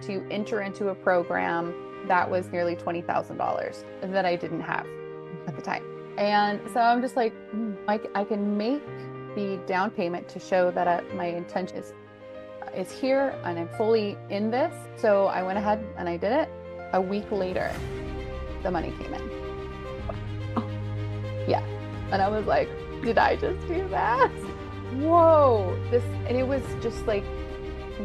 to enter into a program that was nearly $20,000 that I didn't have at the time. And so I'm just like, I can make the down payment to show that my intention is here and I'm fully in this. So I went ahead and I did it. A week later, the money came in. Oh, Yeah. And I was like, did I just do that? Whoa. And it was just like,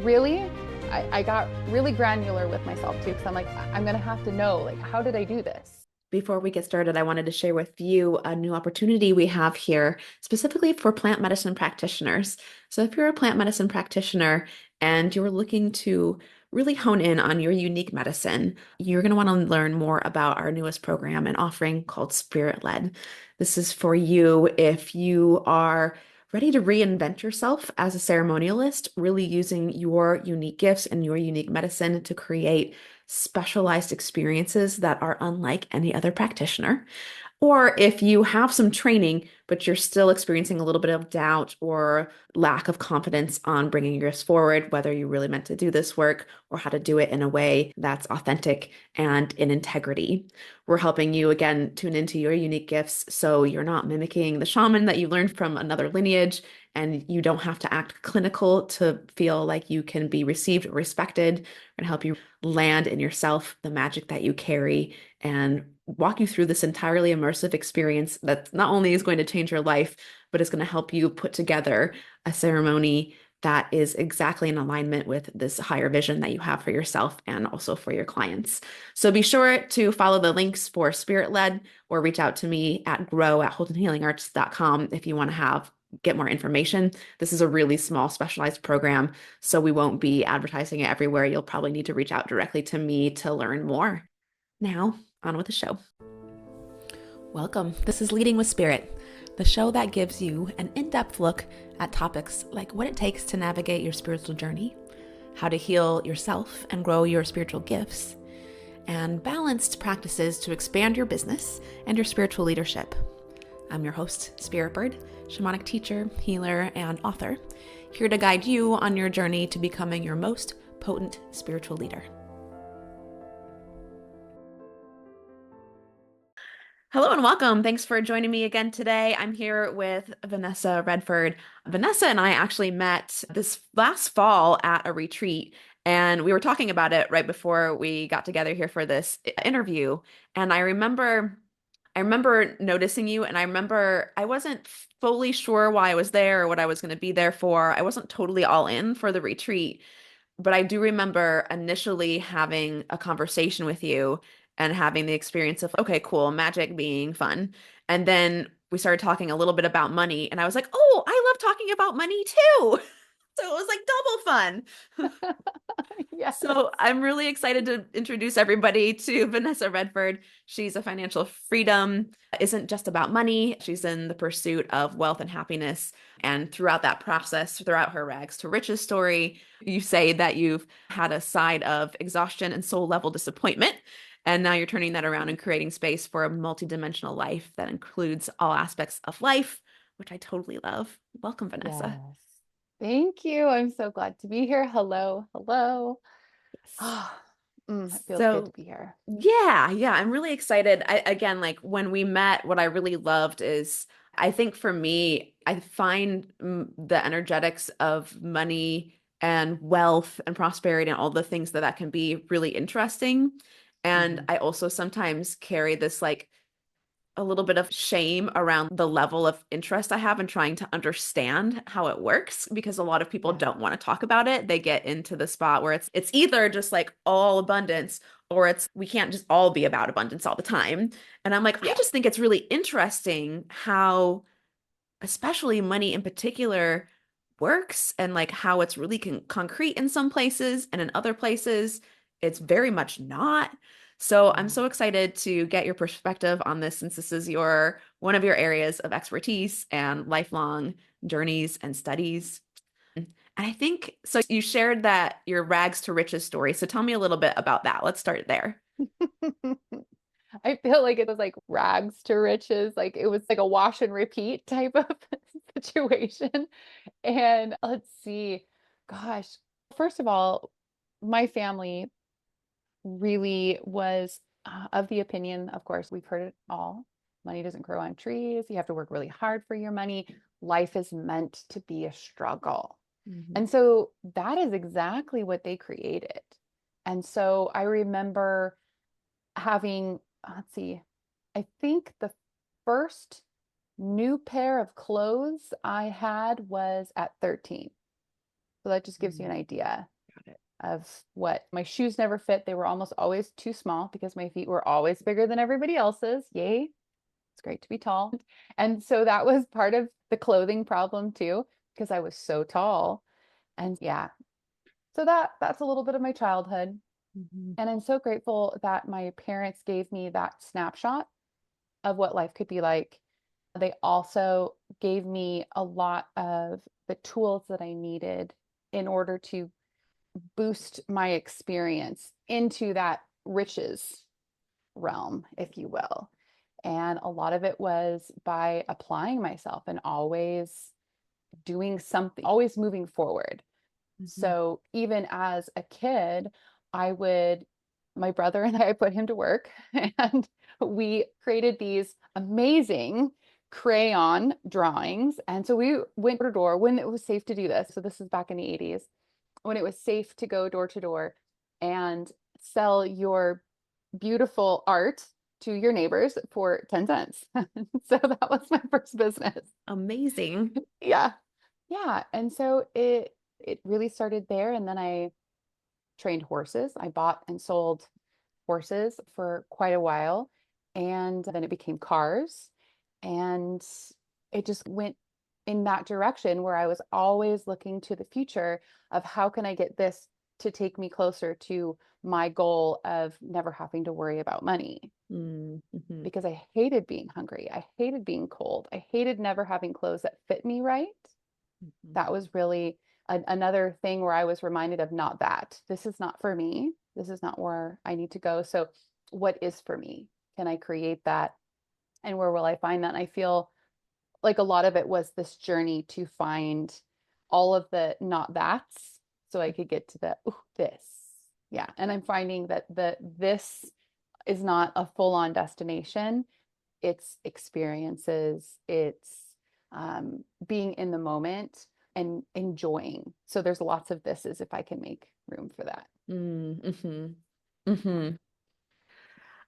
really? I got really granular with myself too, because I'm like, I'm going to have to know, like, how did I do this? before we get started, I wanted to share with you a new opportunity we have here specifically for plant medicine practitioners. So if you're a plant medicine practitioner and you're looking to really hone in on your unique medicine, you're going to want to learn more about our newest program and offering called Spirit Led. This is for you if you are ready to reinvent yourself as a ceremonialist, really using your unique gifts and your unique medicine to create specialized experiences that are unlike any other practitioner. Or if you have some training, but you're still experiencing a little bit of doubt or lack of confidence on bringing your gifts forward, whether you really meant to do this work or how to do it in a way that's authentic and in integrity. We're helping you again tune into your unique gifts so you're not mimicking the shaman that you learned from another lineage, and you don't have to act clinical to feel like you can be received or respected, and help you land in yourself the magic that you carry and walk you through this entirely immersive experience that not only is going to change your life, but is going to help you put together a ceremony that is exactly in alignment with this higher vision that you have for yourself and also for your clients. So be sure to follow the links for Spirit Led or reach out to me at grow@holdenhealingarts.com if you want to get more information. This is a really small specialized program, so we won't be advertising it everywhere. You'll probably need to reach out directly to me to learn more. Now, on with the show. Welcome. This is Leading with Spirit, the show that gives you an in-depth look at topics like what it takes to navigate your spiritual journey, how to heal yourself and grow your spiritual gifts, and balanced practices to expand your business and your spiritual leadership. I'm your host, Spirit Bird, shamanic teacher, healer, and author, here to guide you on your journey to becoming your most potent spiritual leader. Hello and welcome. Thanks for joining me again today. I'm here with Vanessa Redford. Vanessa and I actually met this last fall at a retreat, and we were talking about it right before we got together here for this interview. And I remember noticing you, and I remember I wasn't fully sure why I was there or what I was going to be there for. I wasn't totally all in for the retreat, but I do remember initially having a conversation with you and having the experience of, okay, cool, magic being fun. And then we started talking a little bit about money, and I was like, oh, I love talking about money too. So it was like double fun. Yes. So I'm really excited to introduce everybody to Vanessa Redford. She's a financial freedom, isn't just about money. She's in the pursuit of wealth and happiness. And throughout that process, throughout her rags to riches story, you say that you've had a side of exhaustion and soul level disappointment. And now you're turning that around and creating space for a multidimensional life that includes all aspects of life, which I totally love. Welcome, Vanessa. Yes. Thank you. I'm so glad to be here. Hello. Hello. Yes. It feels good to So be here. yeah, I'm really excited. Again, like when we met, what I really loved is I think for me, I find the energetics of money and wealth and prosperity and all the things that can be really interesting. And Mhm. I also sometimes carry this like a little bit of shame around the level of interest I have in trying to understand how it works, because a lot of people Yeah. don't want to talk about it. They get into the spot where it's either just like all abundance, or it's we can't just all be about abundance all the time. And I'm like, I Yeah. just think it's really interesting how especially money in particular works, and like how it's really concrete in some places and in other places it's very much not. So I'm Yeah. so excited to get your perspective on this, since this is your one of your areas of expertise and lifelong journeys and studies. And I think so you shared that your rags to riches story. So tell me a little bit about that. Let's start there. I feel like it was like rags to riches. Like it was like a wash and repeat type of situation. And let's see, gosh, first of all, my family really was of the opinion, of course, we've heard it all. Money doesn't grow on trees. You have to work really hard for your money. Life is meant to be a struggle. Mhm. And so that is exactly what they created. And so I remember having, let's see, I think the first new pair of clothes I had was at 13. So that just gives you an Mm, idea got it. of what my shoes never fit. They were almost always too small because my feet were always bigger than everybody else's. Yay. It's great to be tall. And so that was part of the clothing problem too, because I was so tall. And yeah, so that's a little bit of my childhood. Mhm. And I'm so grateful that my parents gave me that snapshot of what life could be like. They also gave me a lot of the tools that I needed in order to boost my experience into that riches realm, if you will. And a lot of it was by applying myself and always doing something, always moving forward. Mhm. So even as a kid, I would, my brother and I put him to work and we created these amazing crayon drawings. And so we went door to door when it was safe to do this. So this is back in the 80s when it was safe to go door to door and sell your beautiful art to your neighbors for 10 cents. So that was my first business. Amazing. Yeah. Yeah. And so it really started there. And then I trained horses. I bought and sold horses for quite a while. And then it became cars. And it just went in that direction where I was always looking to the future of how can I get this to take me closer to my goal of never having to worry about money Mhm. because I hated being hungry. I hated being cold. I hated never having clothes that fit me right. Mhm. That was really another thing where I was reminded of not that. This is not for me. This is not where I need to go. So, what is for me? Can I create that? And where will I find that? And I feel like a lot of it was this journey to find all of the not that's so I could get to the ooh, this. Yeah. And I'm finding that the this is not a full-on destination. It's experiences, it's being in the moment and enjoying. So there's lots of thises if I can make room for that. Mhm. Yeah. Mhm.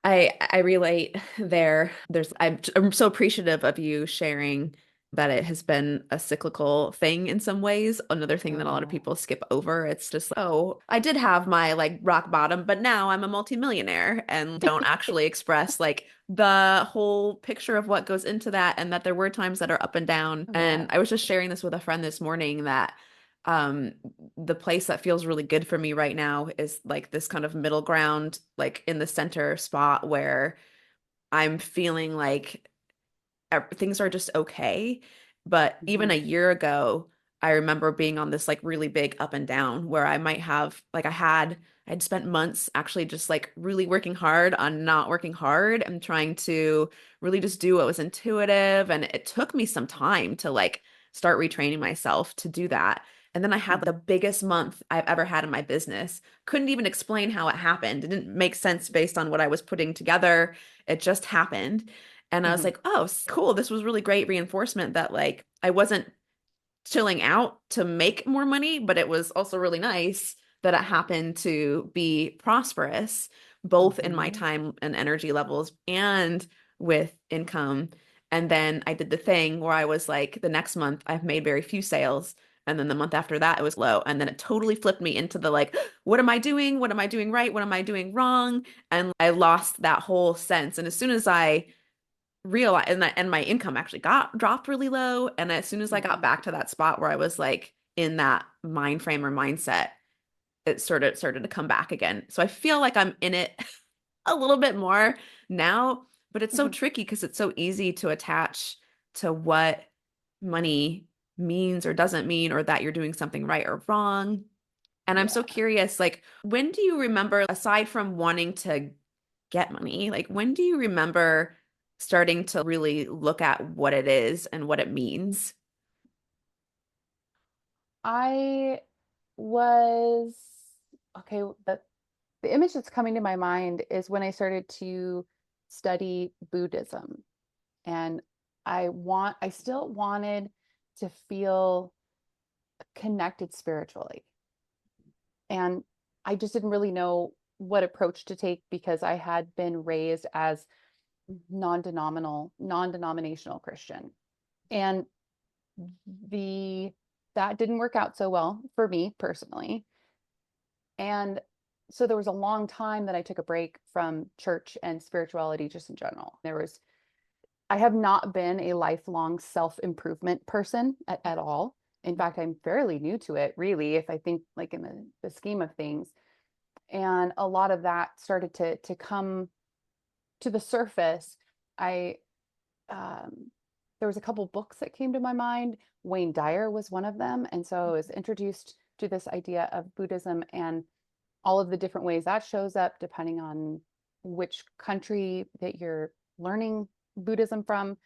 I relate there. I'm so appreciative of you sharing that it has been a cyclical thing in some ways. Another thing that a lot of Oh, people skip over. It's just, oh, I did have my like rock bottom, but now I'm a multimillionaire and don't actually express like the whole picture of what goes into that and that there were times that are up and down. oh And yes. I was just sharing this with a friend this morning that um the place that feels really good for me right now is like this kind of middle ground, like in the center spot where I'm feeling like things are just okay. But even Hmm. a year ago, I remember being on this like really big up and down where I might have like I'd spent months actually just like really working hard on not working hard and trying to really just do what was intuitive. And it took me some time to like start retraining myself to do that. And then I had the Hmm. biggest month I've ever had in my business. Couldn't even explain how it happened. It didn't make sense based on what I was putting together. It just happened. And I was Hmm. like, oh, cool. This was really great reinforcement that like I wasn't chilling out to make more money, but it was also really nice that it happened to be prosperous, both in my Hmm. time and energy levels and with income. And then I did the thing where I was like, the next month I've made very few sales. And then the month after that, it was low. And then it totally flipped me into the like, what am I doing? What am I doing right? What am I doing wrong? And I lost that whole sense. And as soon as I realized and my income actually got dropped really low, and as soon as I got Hmm. back to that spot where I was like in that mind frame or mindset, it sort of started to come back again. So I feel like I'm in it a little bit more now, but it's so Hmm. tricky because it's so easy to attach to what money means or doesn't mean, or that you're doing something right or wrong. And I'm so Yeah. curious, like, when do you remember, aside from wanting to get money, like, when do you remember starting to really look at what it is and what it means? I was okay, the image that's coming to my mind is when I started to study Buddhism. And I still wanted to feel connected spiritually. And I just didn't really know what approach to take because I had been raised as non-denominational Christian. And the that didn't work out so well for me personally. And so there was a long time that I took a break from church and spirituality just in general. I have not been a lifelong self-improvement person at all. In fact, I'm fairly new to it, really, if I think like in the scheme of things. And a lot of that started to come to the surface. I There was a couple books that came to my mind. Wayne Dyer was one of them. And so I was introduced to this idea of Buddhism and all of the different ways that shows up depending on which country that you're learning Buddhism from.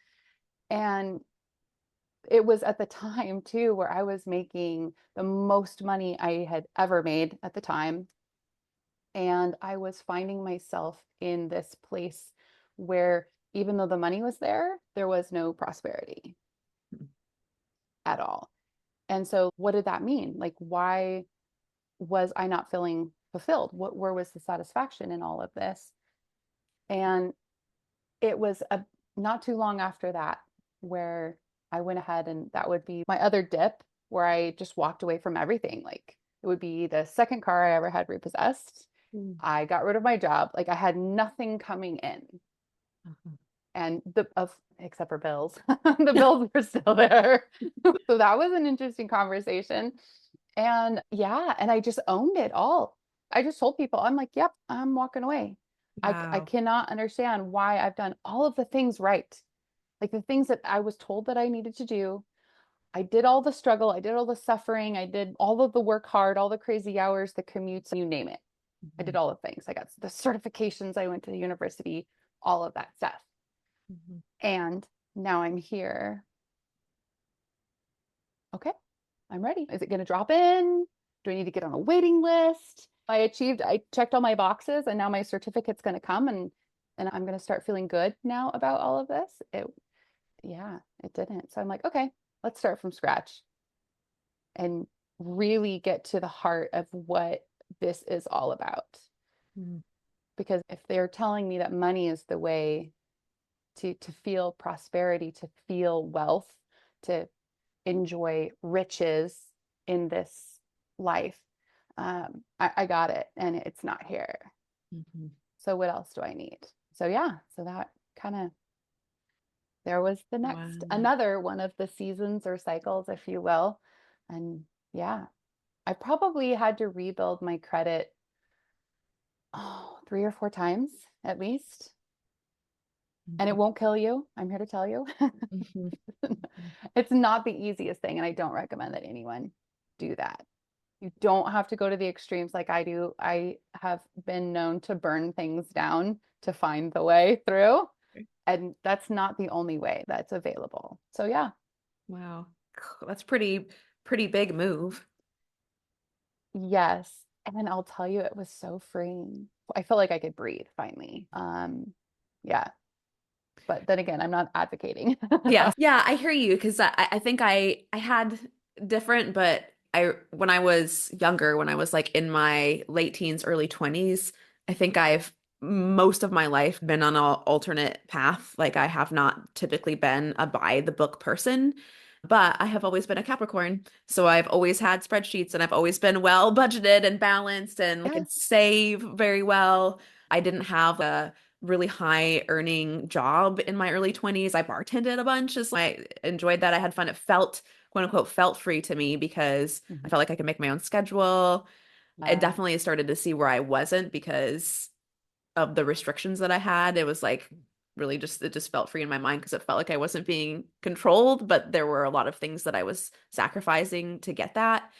And it was at the time too where I was making the most money I had ever made at the time. And I was finding myself in this place where even though the money was there was no prosperity at all. And so what did that mean? Like, why was I not feeling fulfilled? Where was the satisfaction in all of this? And it was not too long after that where I went ahead and that would be my other dip where I just walked away from everything. Like it would be the second car I ever had repossessed. Mm. I got rid of my job. Like I had nothing coming in. Mhm. And the of except for bills. The bills were still there. So that was an interesting conversation. And yeah, and I just owned it all. I just told people, I'm like, yep, I'm walking away. I Wow. cannot understand why I've done all of the things right. Like the things that I was told that I needed to do. I did all the struggle, I did all the suffering, I did all of the work hard, all the crazy hours, the commutes, you name it. I did Mhm. all the things. I got the certifications, I went to the university, all of that stuff. Mhm. And now I'm here. Okay, I'm ready. Is it going to drop in? Do I need to get on a waiting list? I checked all my boxes and now my certificate's going to come and I'm going to start feeling good now about all of this. Yeah, it didn't. So I'm like, okay, let's start from scratch and really get to the heart of what this is all about. Mhm. Because if they're telling me that money is the way to feel prosperity, to feel wealth, to enjoy riches in this life. I got it and it's not here. Mhm. So what else do I need? So yeah, so that kind of there was Wow. another one of the seasons or cycles, if you will. And yeah, I probably had to rebuild my credit 3 or 4 times at least. And it Mhm. won't kill you. I'm here to tell you. Mhm. It's not the easiest thing, and I don't recommend that anyone do that. You don't have to go to the extremes like I do. I have been known to burn things down to find the way through, and that's not the only way that's available. So yeah, Wow. That's pretty big move. yes. And I'll tell you, it was so freeing. I felt like I could breathe finally. Yeah. But then again, I'm not advocating. Yeah. Yeah, I hear you because I think I had different, but I when I was younger, when I was like in my late teens, early 20s, I think I've most of my life been on an alternate path. Like I have not typically been a by the book person, but I have always been a Capricorn. So I've always had spreadsheets and I've always been well budgeted and balanced and I Yes. could save very well. I didn't have a really high earning job in my early 20s. I bartended a bunch. So I enjoyed that. I had fun. It felt, quote unquote, felt free to me because I Mhm. felt like I could make my own schedule. I Uh, definitely started to see where I wasn't because of the restrictions that I had. It was like really just, it just felt free in my mind because it felt like I wasn't being controlled, but there were a lot of things that I was sacrificing to get that.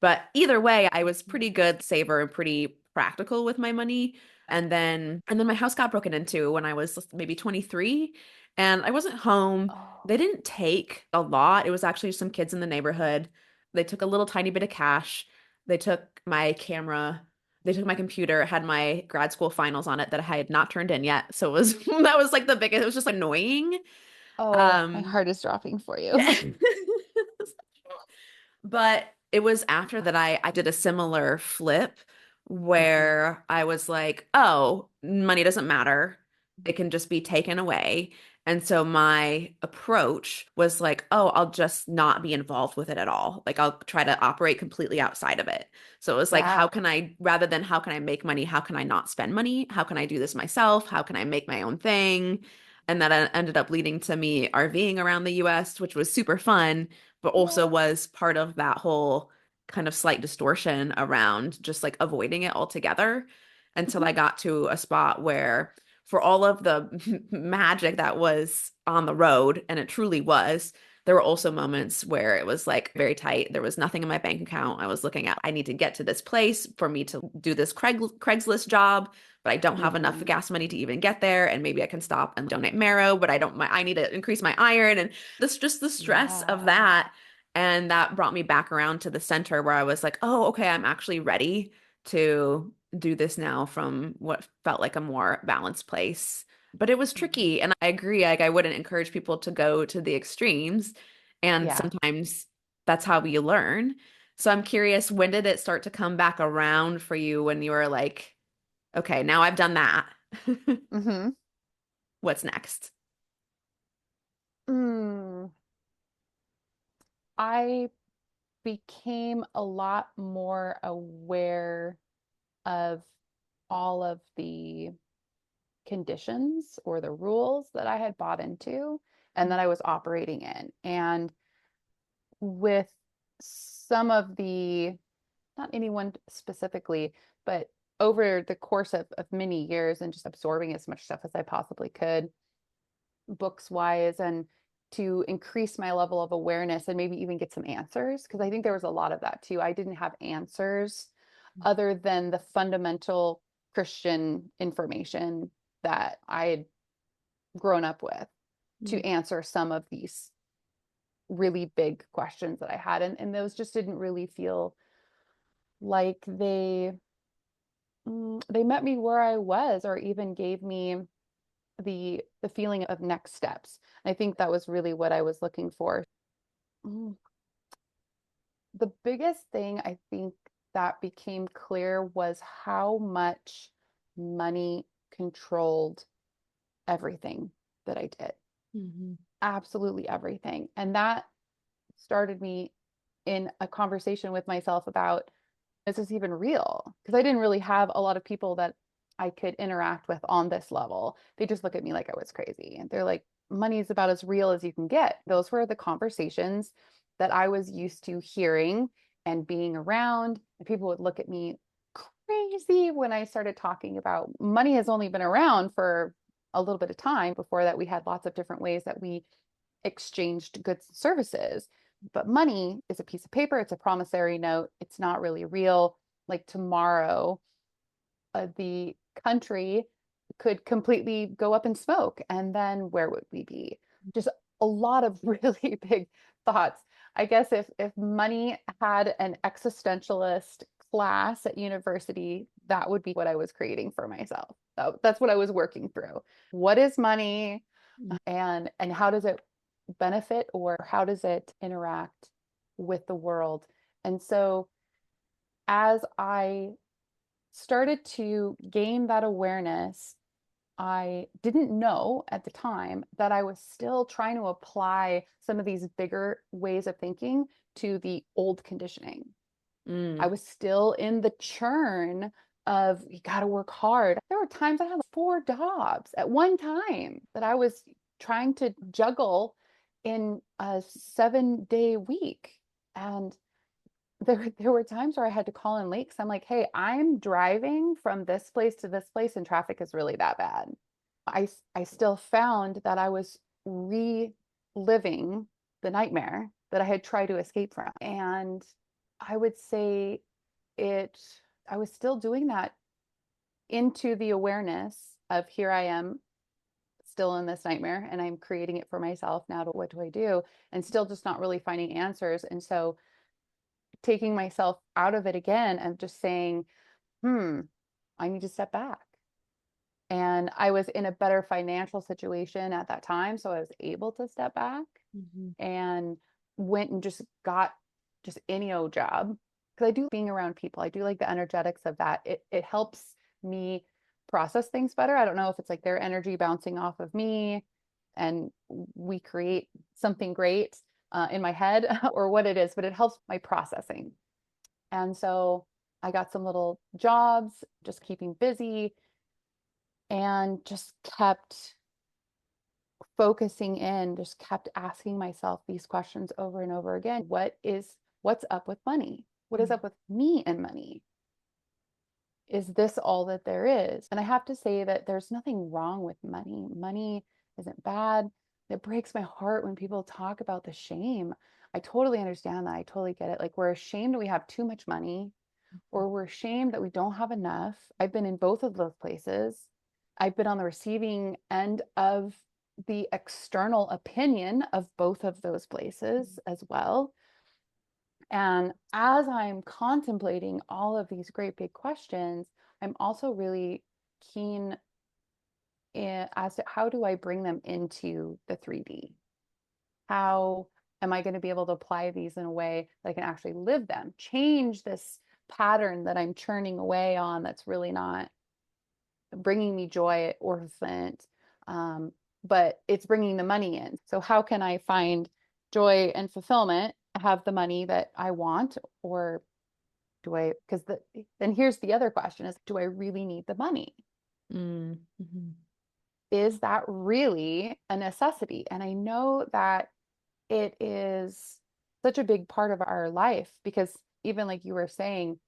But either way, I was pretty good saver and pretty practical with my money. And then my house got broken into when I was maybe 23 and I wasn't home. oh, They didn't take a lot. It was actually some kids in the neighborhood. They took a little tiny bit of cash. They took my camera They took my computer, had my grad school finals on it that I had not turned in yet. So it was that was like the biggest, it was just annoying. Oh, my Um, heart is dropping for you. yeah. But it was after that I did a similar flip Mhm. where I was like, oh, money doesn't matter. It can just be taken away. And so my approach was like, oh, I'll just not be involved with it at all. Like I'll try to operate completely outside of it. So it was like, Yeah. how can I, rather than how can I make money, how can I not spend money? How can I do this myself? How can I make my own thing? And that ended up leading to me RVing around the US, which was super fun, but also Yeah. was part of that whole kind of slight distortion around just like avoiding it altogether until Mhm. I got to a spot where for all of the magic that was on the road, and it truly was, there were also moments where it was like very tight. There was nothing in my bank account. I was looking at, I need to get to this place for me to do this Craigslist job, but I don't have enough Mhm. gas money to even get there. And maybe I can stop and donate marrow, but I need to increase my iron. And this just the stress of Yeah. that. And that brought me back around to the center where I was like, oh, okay, I'm actually ready to do this now from what felt like a more balanced place. But it was Mhm. tricky. And I agree, like I wouldn't encourage people to go to the extremes. And Yeah. sometimes that's how we learn. So I'm curious, when did it start to come back around for you when you were like, okay, now I've done that. Hmm. What's next? Mm. I became a lot more aware of all of the conditions or the rules that I had bought into and that I was operating in. And with some of the, not anyone specifically, but over the course of many years and just absorbing as much stuff as I possibly could, books wise, and to increase my level of awareness and maybe even get some answers. Because I think there was a lot of that too. I didn't have answers other than the fundamental Christian information that I had grown up with to Mm, answer some of these really big questions that I had. And those just didn't really feel like they met me where I was or even gave me the feeling of next steps. I think that was really what I was looking for. Mm, The biggest thing I think that became clear was how much money controlled everything that I did. mhm, Absolutely everything. And that started me in a conversation with myself about, is this even real? Because I didn't really have a lot of people that I could interact with on this level. They just look at me like I was crazy. And they're like, money is about as real as you can get. Those were the conversations that I was used to hearing and being around. And people would look at me crazy when I started talking about money has only been around for a little bit of time. Before that, we had lots of different ways that we exchanged goods and services. But money is a piece of paper, it's a promissory note, it's not really real. Like tomorrow, the country could completely go up in smoke. And then where would we be? Just a lot of really big thoughts. I guess if money had an existentialist class at university, that would be what I was creating for myself. That's what I was working through. What is money? And how does it benefit or how does it interact with the world? And so as I started to gain that awareness, I didn't know at the time that I was still trying to apply some of these bigger ways of thinking to the old conditioning. I mm, was still in the churn of you got to work hard. There were times I had 4 jobs at one time that I was trying to juggle in a 7-day week. And there were times where I had to call in late because I'm like, hey, I'm driving from this place to this place and traffic is really that bad. I still found that I was reliving the nightmare that I had tried to escape from. And I would say it, I was still doing that into the awareness of here I am still in this nightmare and I'm creating it for myself now to what do I do? And still just not really finding answers. And so taking myself out of it again and just saying, hmm, I need to step back. And I was in a better financial situation at that time. So I was able to step back Mhm. and went and just got just any old job. Because I do being around people. I do like the energetics of that. It helps me process things better. I don't know if it's like their energy bouncing off of me and we create something great in my head or what it is, but it helps my processing. And so I got some little jobs, just keeping busy and just kept focusing in, just kept asking myself these questions over and over again. What's up with money? What is Mhm. up with me and money? Is this all that there is? And I have to say that there's nothing wrong with money. Money isn't bad. It breaks my heart when people talk about the shame. I totally understand that. I totally get it. Like we're ashamed we have too much money or we're ashamed that we don't have enough. I've been in both of those places. I've been on the receiving end of the external opinion of both of those places as well. And as I'm contemplating all of these great big questions, I'm also really keen as to how do I bring them into the 3D? How am I going to be able to apply these in a way that I can actually live them, change this pattern that I'm churning away on that's really not bringing me joy or fulfillment, um, but it's bringing the money in. So how can I find joy and fulfillment, have the money that I want, or do I? Because then here's the other question: is do I really need the money? Mhm. Is that really a necessity? And I know that it is such a big part of our life because even like you were saying,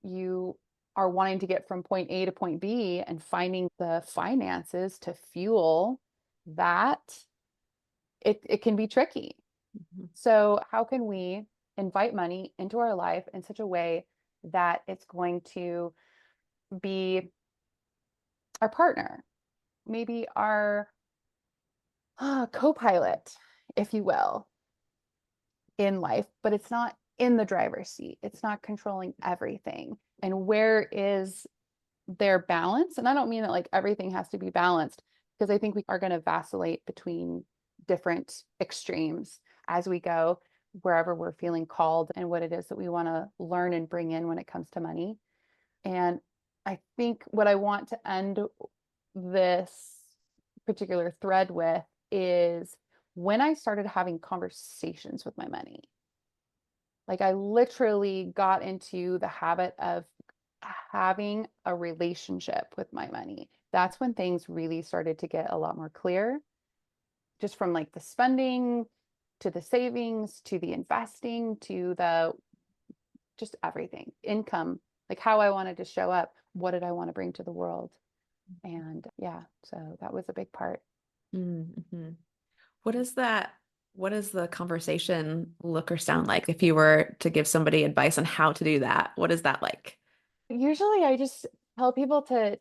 you are wanting to get from point A to point B and finding the finances to fuel that, it can be tricky. Mhm. So, how can we invite money into our life in such a way that it's going to be our partner, maybe our co-pilot, if you will, in life, but it's not in the driver's seat. It's not controlling everything. And where is their balance? And I don't mean that like everything has to be balanced because I think we are going to vacillate between different extremes as we go wherever we're feeling called and what it is that we want to learn and bring in when it comes to money. And I think what I want to end this particular thread with is when I started having conversations with my money. Like I literally got into the habit of having a relationship with my money. That's when things really started to get a lot more clear, just from like the spending to the savings to the investing to the just everything, income, like how I wanted to show up, what did I want to bring to the world? And yeah, so that was a big part. Mhm. What is that? What does the conversation look or sound like if you were to give somebody advice on how to do that? What is that like? Usually I just tell people to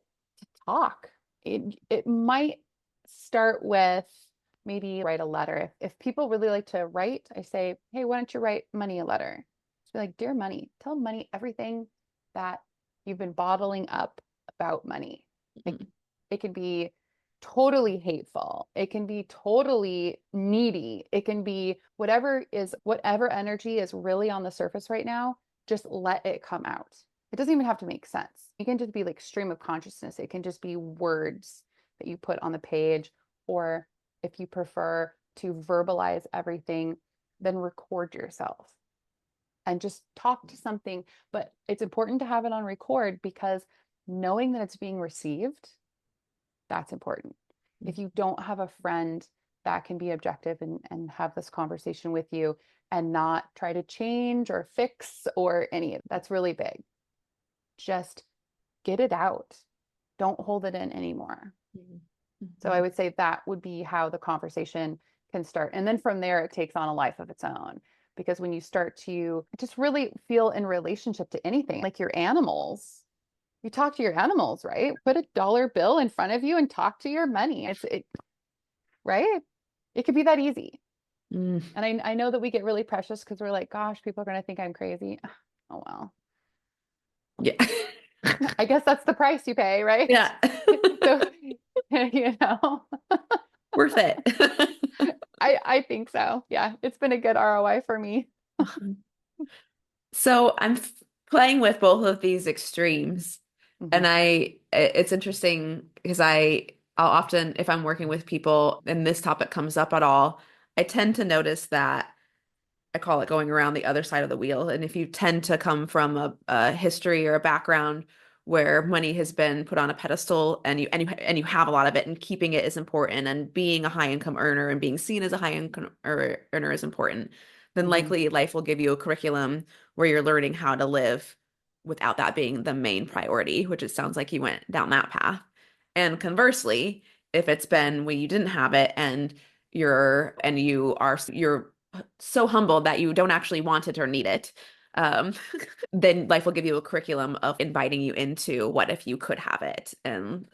talk. It might start with maybe write a letter. If people really like to write, I say, hey, why don't you write money a letter? Just be like, dear money, tell money everything that you've been bottling up about money. Like Mhm. it can be totally hateful. It can be totally needy. It can be whatever energy is really on the surface right now, just let it come out. It doesn't even have to make sense. It can just be like stream of consciousness. It can just be words that you put on the page, or if you prefer to verbalize everything, then record yourself and just talk to something. But it's important to have it on record because knowing that it's being received, that's important. If you don't have a friend that can be objective and have this conversation with you and not try to change or fix or any of that's really big. Just get it out. Don't hold it in anymore. Mhm. So I Mhm. would say that would be how the conversation can start. And then from there, it takes on a life of its own. Because when you start to just really feel in relationship to anything, like your animals, you talk to your animals, right? Put a dollar bill in front of you and talk to your money. Right? It could be that easy. Mm. And I know that we get really precious because we're like, gosh, people are going to think I'm crazy. Oh, well. Yeah. I guess that's the price you pay, right? Yeah. So, you know, Worth it. I think so. Yeah, it's been a good ROI for me. So playing with both of these extremes, Hmm. and it's interesting because I'll often, if I'm working with people and this topic comes up at all, I tend to notice that I call it going around the other side of the wheel. And if you tend to come from a history or a background where money has been put on a pedestal and you have a lot of it and keeping it is important and being a high income earner and being seen as a high income earner is important, then Hmm. likely life will give you a curriculum where you're learning how to live without that being the main priority, which it sounds like you went down that path. And conversely, if it's been when you didn't have it and you're so humbled that you don't actually want it or need it, um, then life will give you a curriculum of inviting you into what if you could have it and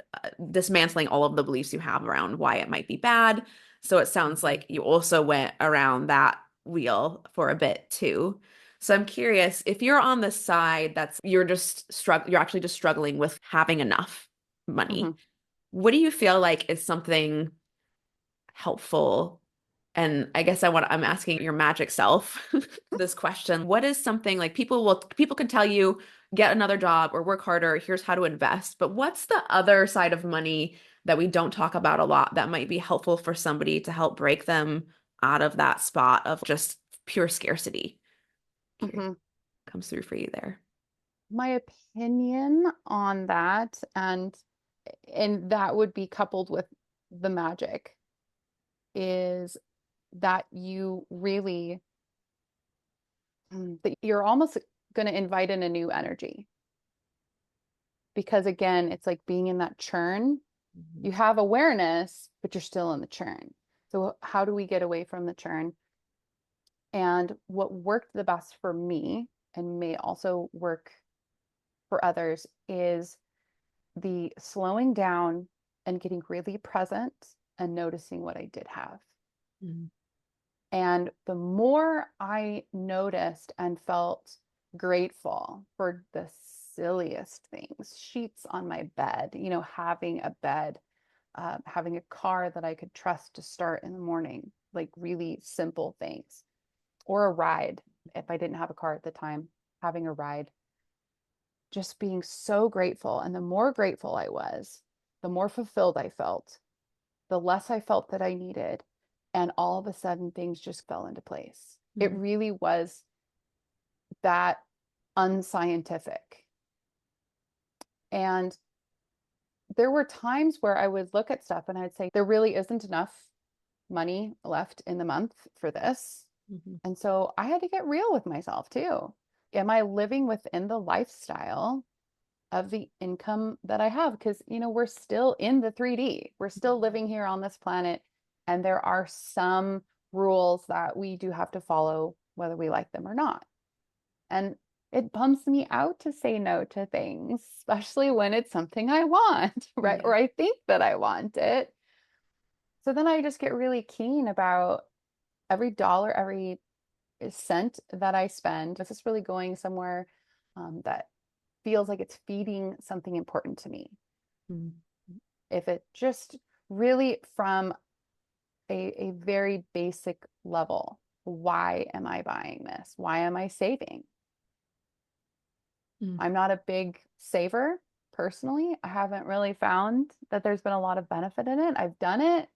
dismantling all of the beliefs you have around why it might be bad. So it sounds Hmm. like you also went around that wheel for a bit too. So I'm curious if you're on the side you're actually just struggling with having enough Hmm. money. What do you feel like is something helpful? And I guess I'm asking your magic self this question. What is something like people can tell you get another job or work harder, here's how to invest. But what's the other side of money that we don't talk about a lot that might be helpful for somebody to help break them out of that spot of just pure scarcity? Curious Hmm. what comes through for you there. My opinion on that, and that would be coupled with the magic, is that you really that you're almost going to invite in a new energy because again, it's like being in that churn. Mhm. You have awareness, but you're still in the churn. So how do we get away from the churn? And what worked the best for me and may also work for others is the slowing down and getting really present and noticing what I did have. Mhm. And the more I noticed and felt grateful for the silliest things, sheets on my bed, having a bed, having a car that I could trust to start in the morning, like really simple things, or a ride. If I didn't have a car at the time, having a ride, just being so grateful. And the more grateful I was, the more fulfilled I felt, the less I felt that I needed. And all of a sudden, things just fell into place. It Mhm. really was that unscientific. And there were times where I would look at stuff and I'd say, there really isn't enough money left in the month for this. Mhm. And so I had to get real with myself too. Am I living within the lifestyle of the income that I have? Because, we're still in the 3D, we're still living here on this planet. And there are some rules that we do have to follow, whether we like them or not. And it bums me out to say no to things, especially when it's something I want, right? Yeah. Or I think that I want it. So then I just get really keen about every dollar, every cent that I spend. Is this really going somewhere that feels like it's feeding something important to me? Mhm. If it just really from a very basic level, why am I buying this? Why am I saving? Mhm. I'm not a big saver personally. I haven't really found that there's been a lot of benefit in it. I've done it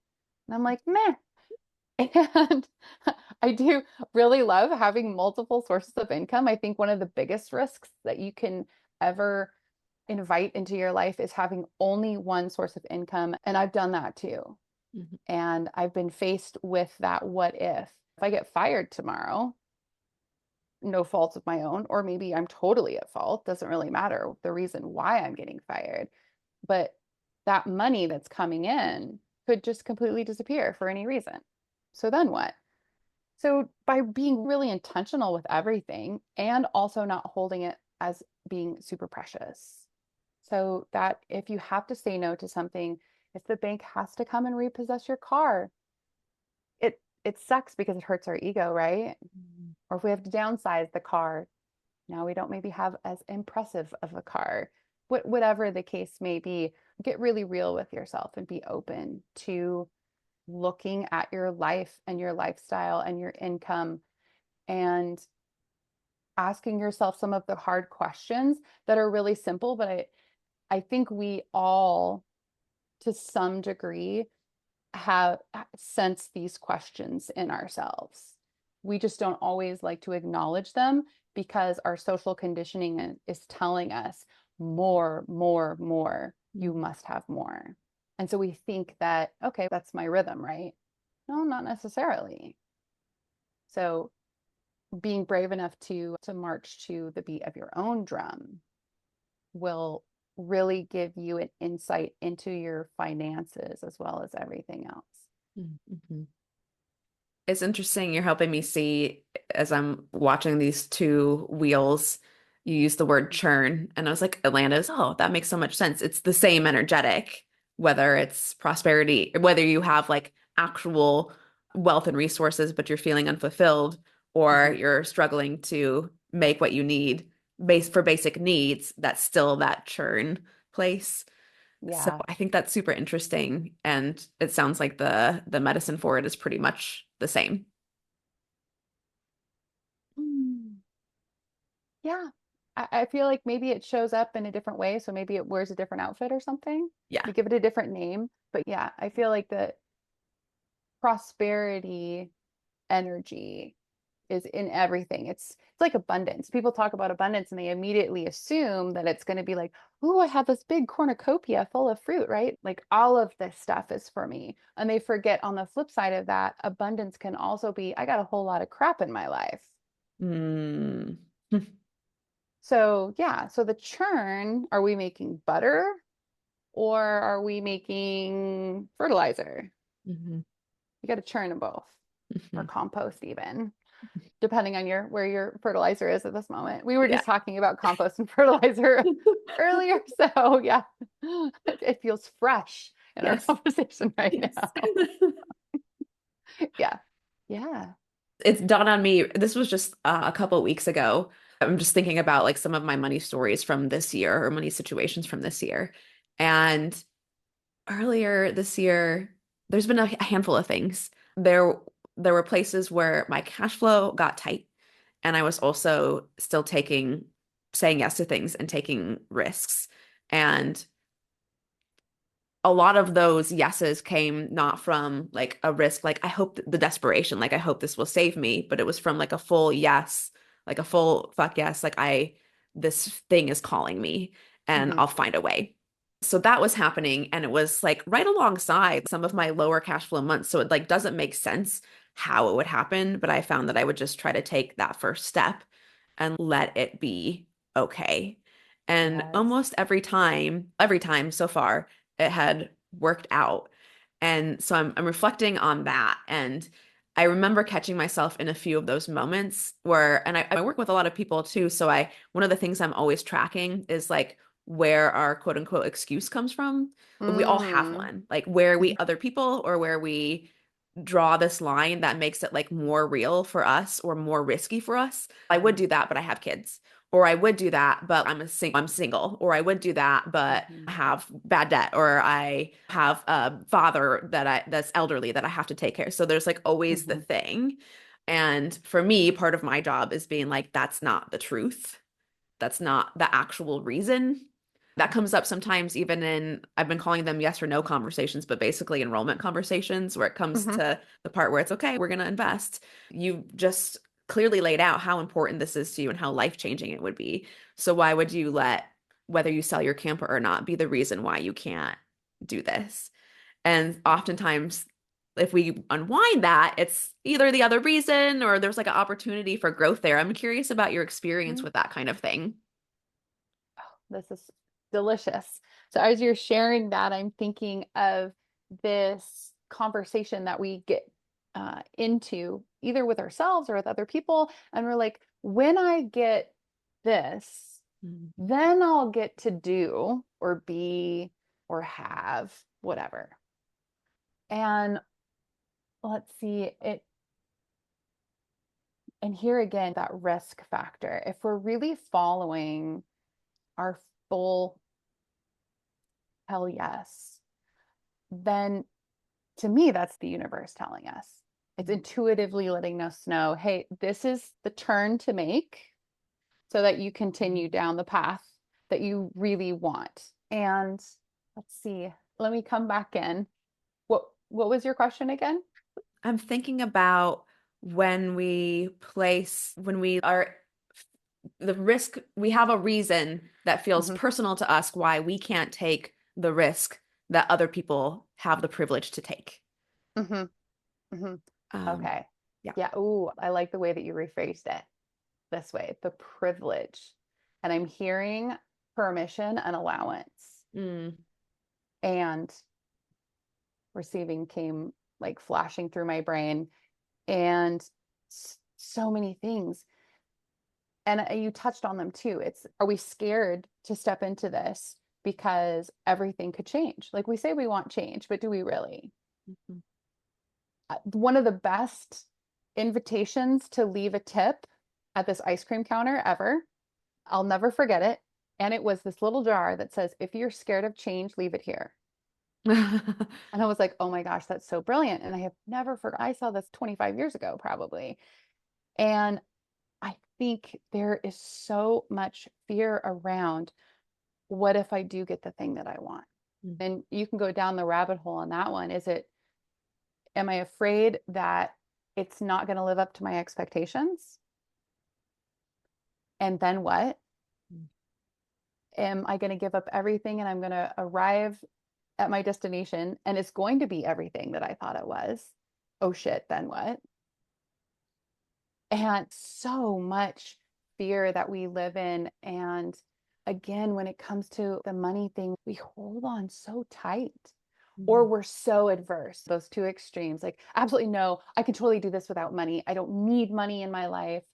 and I'm like, meh. And I do really love having multiple sources of income. I think one of the biggest risks that you can ever invite into your life is having only one source of income. And I've done that too. Mhm. And I've been faced with that what if. If I get fired tomorrow, no fault of my own, or maybe I'm totally at fault, doesn't really matter the reason why I'm getting fired. But that money that's coming in could just completely disappear for any reason. So then what? So by being really intentional with everything and also not holding it as being super precious. So that if you have to say no to something, if the bank has to come and repossess your car, it sucks because it hurts our ego, right? Mhm. Or if we have to downsize the car, now we don't maybe have as impressive of a car. whatever the case may be, get really real with yourself and be open to looking at your life and your lifestyle and your income and asking yourself some of the hard questions that are really simple, but I think we all, to some degree, have sensed these questions in ourselves. We just don't always like to acknowledge them because our social conditioning is telling us more, more, more. You must have more. And so we think that, okay, that's my rhythm, right? No, not necessarily. So being brave enough to march to the beat of your own drum will really give you an insight into your finances as well as everything else. Mm-hmm. It's interesting. You're helping me see as I'm watching these two wheels. You use the word churn, and I was like, Atlanta's, oh, that makes so much sense. It's the same energetic, whether it's prosperity, whether you have like actual wealth and resources, but you're feeling unfulfilled, or Mhm. you're struggling to make what you need for basic needs, that's still that churn place. So Yeah. I think that's super interesting. And it sounds like the medicine for it is pretty much the same. Mm. Yeah. I feel like maybe it shows up in a different way. So maybe it wears a different outfit or something. Yeah. You give it a different name. But yeah, I feel like the prosperity energy is in everything. It's like abundance. People talk about abundance and they immediately assume that it's going to be like, oh, I have this big cornucopia full of fruit, right? Like all of this stuff is for me. And they forget on the flip side of that, abundance can also be, I got a whole lot of crap in my life. Mm. So yeah, so the churn, are we making butter or are we making fertilizer? Mhm. You got to churn them both or Mhm. compost even, depending on your where your fertilizer is at this moment. We were Yeah. just talking about compost and fertilizer earlier, so yeah, it feels fresh in our Yes. conversation right Yes. now. Yeah, yeah. It's dawned on me, this was just a couple weeks ago. I'm just thinking about like some of my money stories from this year or money situations from this year. And earlier this year, there's been a handful of things. There were places where my cash flow got tight, and I was also still saying yes to things and taking risks. And a lot of those yeses came not from like a risk, like I hope the desperation, like I hope this will save me, but it was from like a full yes, like a full fuck yes, like this thing is calling me and Hmm. I'll find a way. So that was happening, and it was like right alongside some of my lower cash flow months. So it like doesn't make sense how it would happen, but I found that I would just try to take that first step and let it be okay. And Yes. almost every time so far, it had worked out. And so I'm reflecting on that. And I remember catching myself in a few of those moments where, and I work with a lot of people too. So one of the things I'm always tracking is like where our quote unquote excuse comes from. We all have Mm. one, like where we Mhm. other people or where we draw this line that makes it like more real for us or more risky for us. I would Mhm. do that, but I have kids. Or I would do that, but I'm single. Or I would do that, but I Mhm. have bad debt. Or I have a father that's elderly that I have to take care of. So there's like always the Mhm. thing. And for me, part of my job is being like, that's not the truth. That's not the actual reason. That comes up sometimes even I've been calling them yes or no conversations, but basically enrollment conversations where it comes Mhm. to the part where it's okay, we're going to invest. You just clearly laid out how important this is to you and how life-changing it would be. So why would you let whether you sell your camper or not be the reason why you can't do this? And oftentimes, if we unwind that, it's either the other reason or there's like an opportunity for growth there. I'm curious about your experience Mhm. with that kind of thing. This is delicious. So as you're sharing that, I'm thinking of this conversation that we get into either with ourselves or with other people. And we're like, when I get this, Mm, then I'll get to do or be or have whatever. And let's see it. And here again, that risk factor. If we're really following our full hell yes, then to me, that's the universe telling us. It's intuitively letting us know, hey, this is the turn to make so that you continue down the path that you really want. And let's see, let me come back in. What was your question again? I'm thinking about when we are the risk, we have a reason that feels Hmm. personal to us why we can't take the risk that other people have the privilege to take. Hmm. Hmm. Um, Okay. yeah. Yeah. Ooh, I like the way that you rephrased it this way, the privilege. And I'm hearing permission and allowance. Mm, And receiving came like flashing through my brain, and so many things. And you touched on them too. It's, are we scared to step into this because everything could change? Like we say we want change, but do we really? mhm. One of the best invitations to leave a tip at this ice cream counter ever, I'll never forget it. And it was this little jar that says, if you're scared of change, leave it here. And I was like, oh my gosh, that's so brilliant. And I have never forgot. I saw this 25 years ago, probably. And I think there is so much fear around, what if I do get the thing that I want? Mm, And you can go down the rabbit hole on that one. Is it, am I afraid that it's not going to live up to my expectations? And then what? mm, Am I going to give up everything and I'm going to arrive at my destination and it's going to be everything that I thought it was? Oh shit, then what? And so much fear that we live in. And again, when it comes to the money thing, we hold on so tight, or mhm, we're so adverse, those two extremes, like, absolutely no, I can totally do this without money. I don't need money in my life.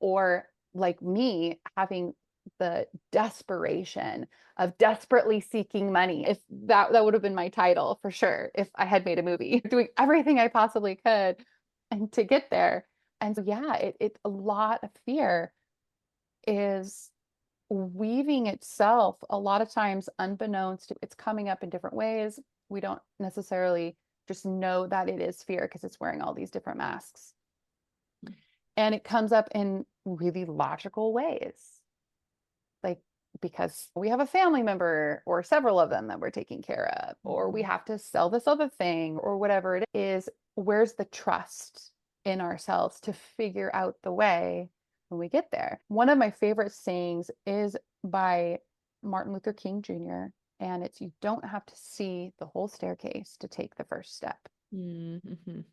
Or like me having the desperation of desperately seeking money. If that would have been my title for sure, if I had made a movie, doing everything I possibly could and to get there. And so, yeah, it a lot of fear is weaving itself a lot of times unbeknownst to, it's coming up in different ways. We don't necessarily just know that it is fear because it's wearing all these different masks. And it comes up in really logical ways, like because we have a family member or several of them that we're taking care of, or we mhm, have to sell this other thing, or whatever it is. Where's the trust in ourselves to figure out the way when we get there? One of my favorite sayings is by Martin Luther King Jr., and it's, you don't have to see the whole staircase to take the first step. mm, mhm,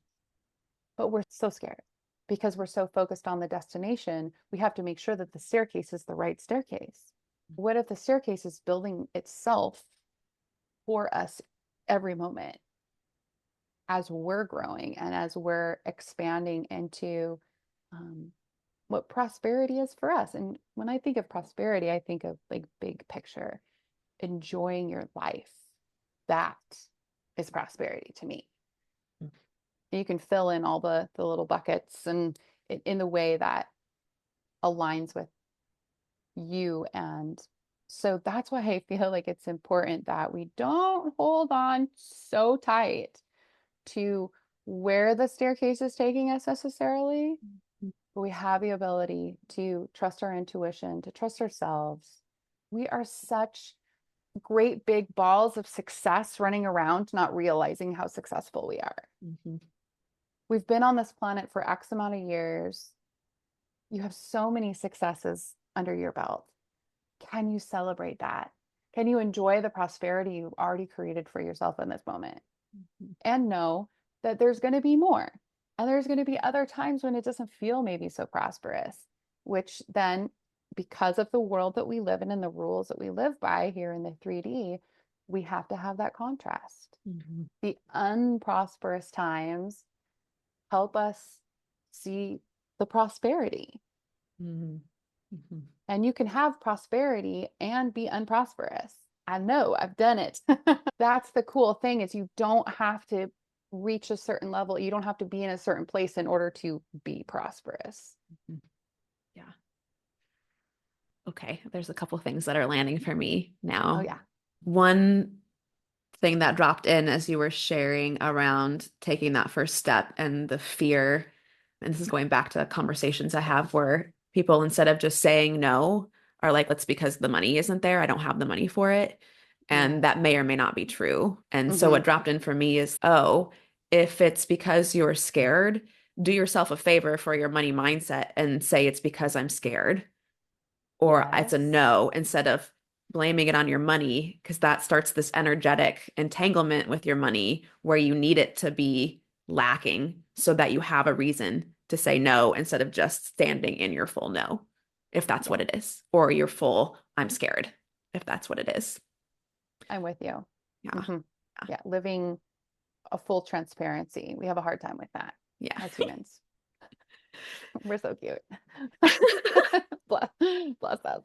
But we're so scared because we're so focused on the destination. We have to make sure that the staircase is the right staircase. What if the staircase is building itself for us every moment as we're growing and as we're expanding into um, what prosperity is for us? And when I think of prosperity, I think of like big picture, enjoying your life. That is prosperity to me. You can fill in all the little buckets and in the way that aligns with you. And so that's why I feel like it's important that we don't hold on so tight to where the staircase is taking us necessarily, mhm. but we have the ability to trust our intuition, to trust ourselves. We are such great big balls of success running around, not realizing how successful we are. Mhm. We've been on this planet for X amount of years. You have so many successes under your belt. Can you celebrate that? Can you enjoy the prosperity you've already created for yourself in this moment? Mhm. And know that there's going to be more. And there's going to be other times when it doesn't feel maybe so prosperous, which then, because of the world that we live in and the rules that we live by here in the 3D, we have to have that contrast. Mhm. The unprosperous times help us see the prosperity. Mhm. Mhm. And you can have prosperity and be unprosperous. I know, I've done it. That's the cool thing, is you don't have to reach a certain level. You don't have to be in a certain place in order to be prosperous. Mhm. Yeah. Okay. There's a couple things that are landing for me Oh now. yeah. One, thing that dropped in as you were sharing around taking that first step and the fear. And this is going back to conversations I have where people, instead of just saying no, are like, it's because the money isn't there. I don't have the money for it. And Yes. that may or may not be true. And so Hmm. what dropped in for me is, oh, if it's because you're scared, do yourself a favor for your money mindset and say it's because I'm scared or it's a Yes. no instead of blaming it on your money because that starts this energetic entanglement with your money where you need it to be lacking so that you have a reason to say no instead of just standing in your full no, if that's what Yeah, it is, or your full I'm scared, if that's what it is. I'm with you. Yeah. Hmm. Yeah. Yeah, living a full transparency. We have a hard time with that Yeah. as humans. We're so cute. Bless, bless us.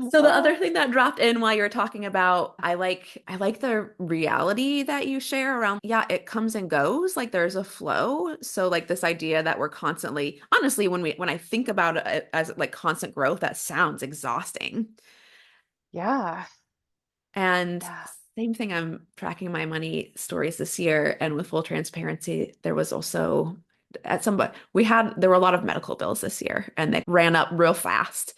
So the other Oh, thing that dropped in while you were talking about, I like the reality that you share around, yeah, it comes and goes, like there's a flow. So like this idea that we're constantly, honestly, when I think about it as like constant growth, that sounds exhausting. yeah. And Yeah. same thing, I'm tracking my money stories this year, and with full transparency, there was also there were a lot of medical bills this year, and they ran up real fast.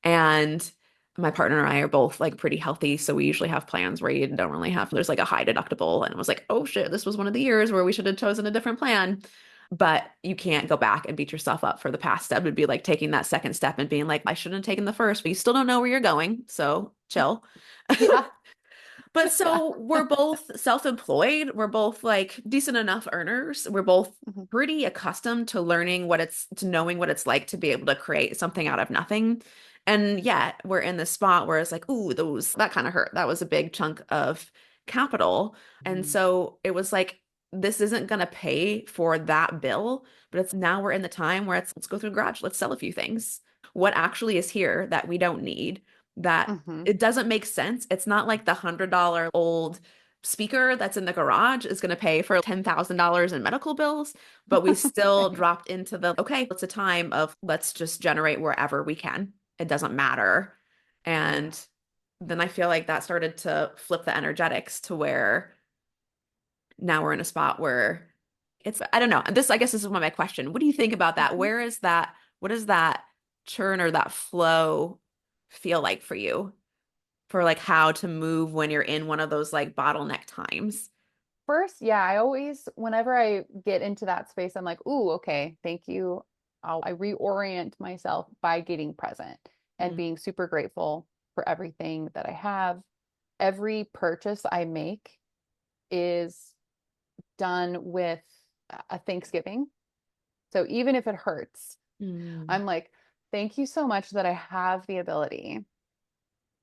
And my partner and I are both like pretty healthy, so we usually have plans where you don't really have, there's like a high deductible, and it was like, oh shit, this was one of the years where we should have chosen a different plan. But you can't go back and beat yourself up for the past step. It'd be like taking that second step and being like, I shouldn't have taken the first, but you still don't know where you're going, so chill. Yeah. But Yeah. so we're both self-employed. We're both like decent enough earners. We're both Mhm. pretty accustomed to knowing what it's like to be able to create something out of nothing. And yet we're in this spot where it's like, ooh, that kind of hurt. That was a big chunk of capital. And Mhm. so it was like, this isn't going to pay for that bill, but it's now we're in the time where let's go through the garage. Let's sell a few things. What actually is here that we don't need? That Mhm. it doesn't make sense. It's not like the $100 old speaker that's in the garage is going to pay for $10,000 in medical bills, but we still Right. dropped into okay, it's a time of let's just generate wherever we can. It doesn't matter. Yeah. And then I feel like that started to flip the energetics to where now we're in a spot where I don't know. This, I guess, this is my question. What do you think about that? Mhm. What does that churn or that flow feel like for you? For like how to move when you're in one of those like bottleneck times. First, yeah, I always, whenever I get into that space, I'm like, ooh, okay, thank you. I reorient myself by getting present and Mm, being super grateful for everything that I have. Every purchase I make is done with a Thanksgiving. So even if it hurts, mm, I'm like, thank you so much that I have the ability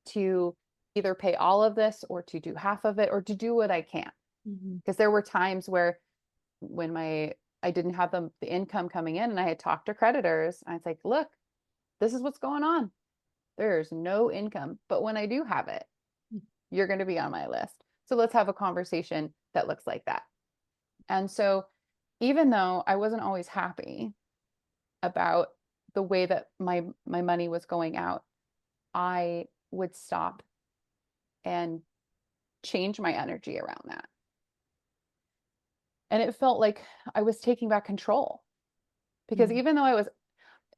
to either pay all of this or to do half of it or to do what I can. mhm, Because there were times where when I didn't have the income coming in and I had talked to creditors, I was like, look, this is what's going on. There's no income. But when I do have it, you're going to be on my list. So let's have a conversation that looks like that. And so even though I wasn't always happy about the way that my money was going out, I would stop and change my energy around that. And it felt like I was taking back control because mm, even though I was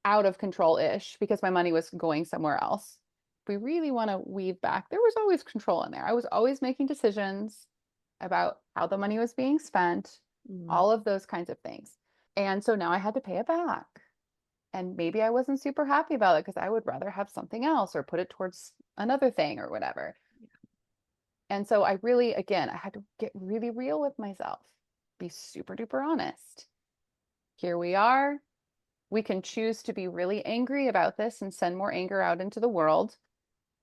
out of control-ish because my money was going somewhere else, if we really want to weave back, there was always control in there. I was always making decisions about how the money was being spent, mm, all of those kinds of things. And so now I had to pay it back. And maybe I wasn't super happy about it because I would rather have something else or put it towards another thing or whatever. And so I really, again, I had to get really real with myself, be super duper honest. Here we are. We can choose to be really angry about this and send more anger out into the world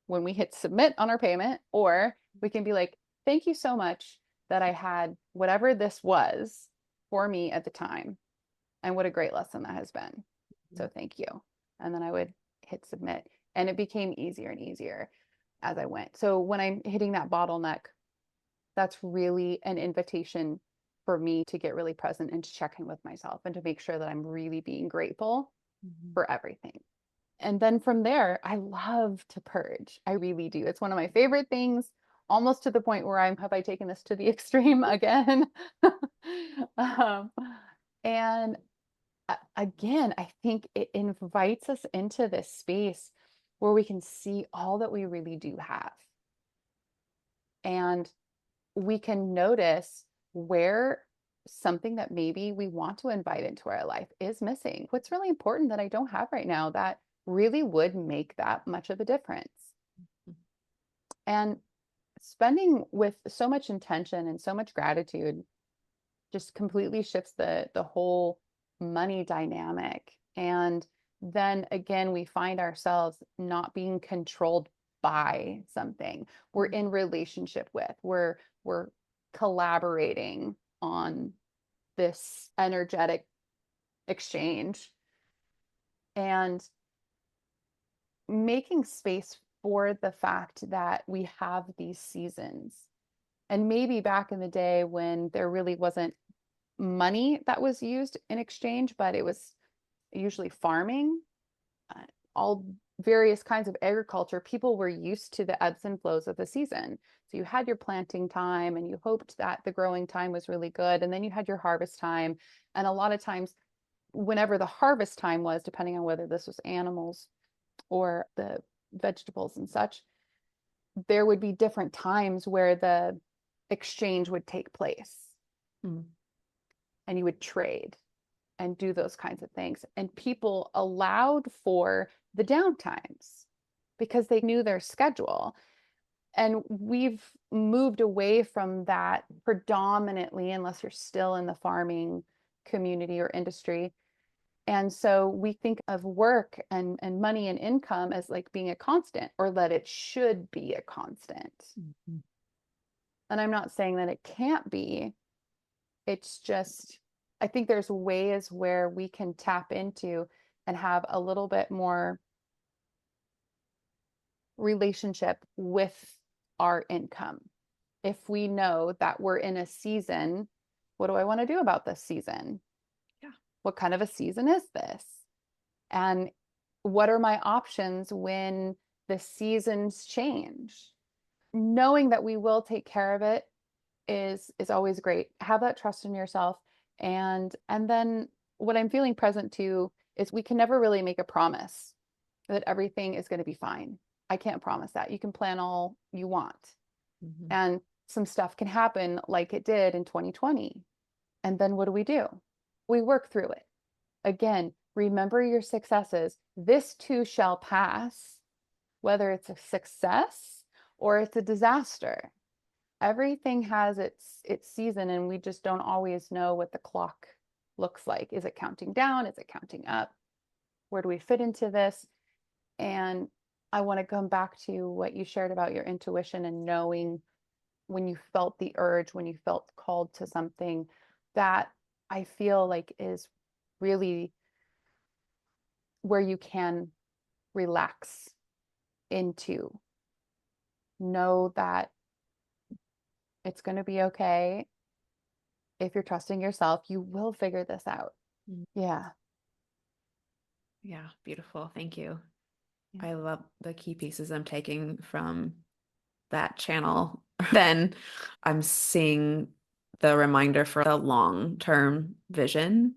when we hit submit on our payment, or we can be like, thank you so much that I had whatever this was for me at the time. And what a great lesson that has been. So thank you. And then I would hit submit. And it became easier and easier as I went. So when I'm hitting that bottleneck, that's really an invitation for me to get really present and to check in with myself and to make sure that I'm really being grateful mhm, for everything. And then from there, I love to purge. I really do. It's one of my favorite things. almost to the point where have I taken this to the extreme again? um, and again, I think it invites us into this space where we can see all that we really do have. And we can notice where something that maybe we want to invite into our life is missing. What's really important that I don't have right now that really would make that much of a difference. And spending with so much intention and so much gratitude just completely shifts the whole money dynamic. And then again, we find ourselves not being controlled by something we're in relationship with. We're collaborating on this energetic exchange and making space for the fact that we have these seasons. And maybe back in the day when there really wasn't money that was used in exchange, but it was usually farming, all various kinds of agriculture, people were used to the ebbs and flows of the season. So you had your planting time and you hoped that the growing time was really good. And then you had your harvest time. And a lot of times, whenever the harvest time was, depending on whether this was animals or the vegetables and such, there would be different times where the exchange would take place. Mm. And you would trade and do those kinds of things. And people allowed for the downtimes because they knew their schedule. And we've moved away from that predominantly, unless you're still in the farming community or industry. And so we think of work and money and income as like being a constant, or that it should be a constant. Mm-hmm. And I'm not saying that it can't be. It's just, I think there's ways where we can tap into and have a little bit more relationship with our income. If we know that we're in a season, what do I want to do about this season? Yeah. What kind of a season is this? And what are my options when the seasons change? Knowing that we will take care of it is always great. Have that trust in yourself. And then what I'm feeling present to is we can never really make a promise that everything is going to be fine. I can't promise that. You can plan all you want. Mm-hmm. And some stuff can happen like it did in 2020. And then what do? We work through it. Again, remember your successes. This too shall pass, whether it's a success or it's a disaster. Everything has its season, and we just don't always know what the clock looks like. Is it counting down? Is it counting up? Where do we fit into this? And I want to come back to what you shared about your intuition and knowing when you felt the urge, when you felt called to something, that I feel like is really where you can relax into. Know that it's going to be okay. If you're trusting yourself, you will figure this out. Yeah. Yeah, beautiful. Thank you. Yeah. I love the key pieces I'm taking from that channel. Then I'm seeing the reminder for the long-term vision,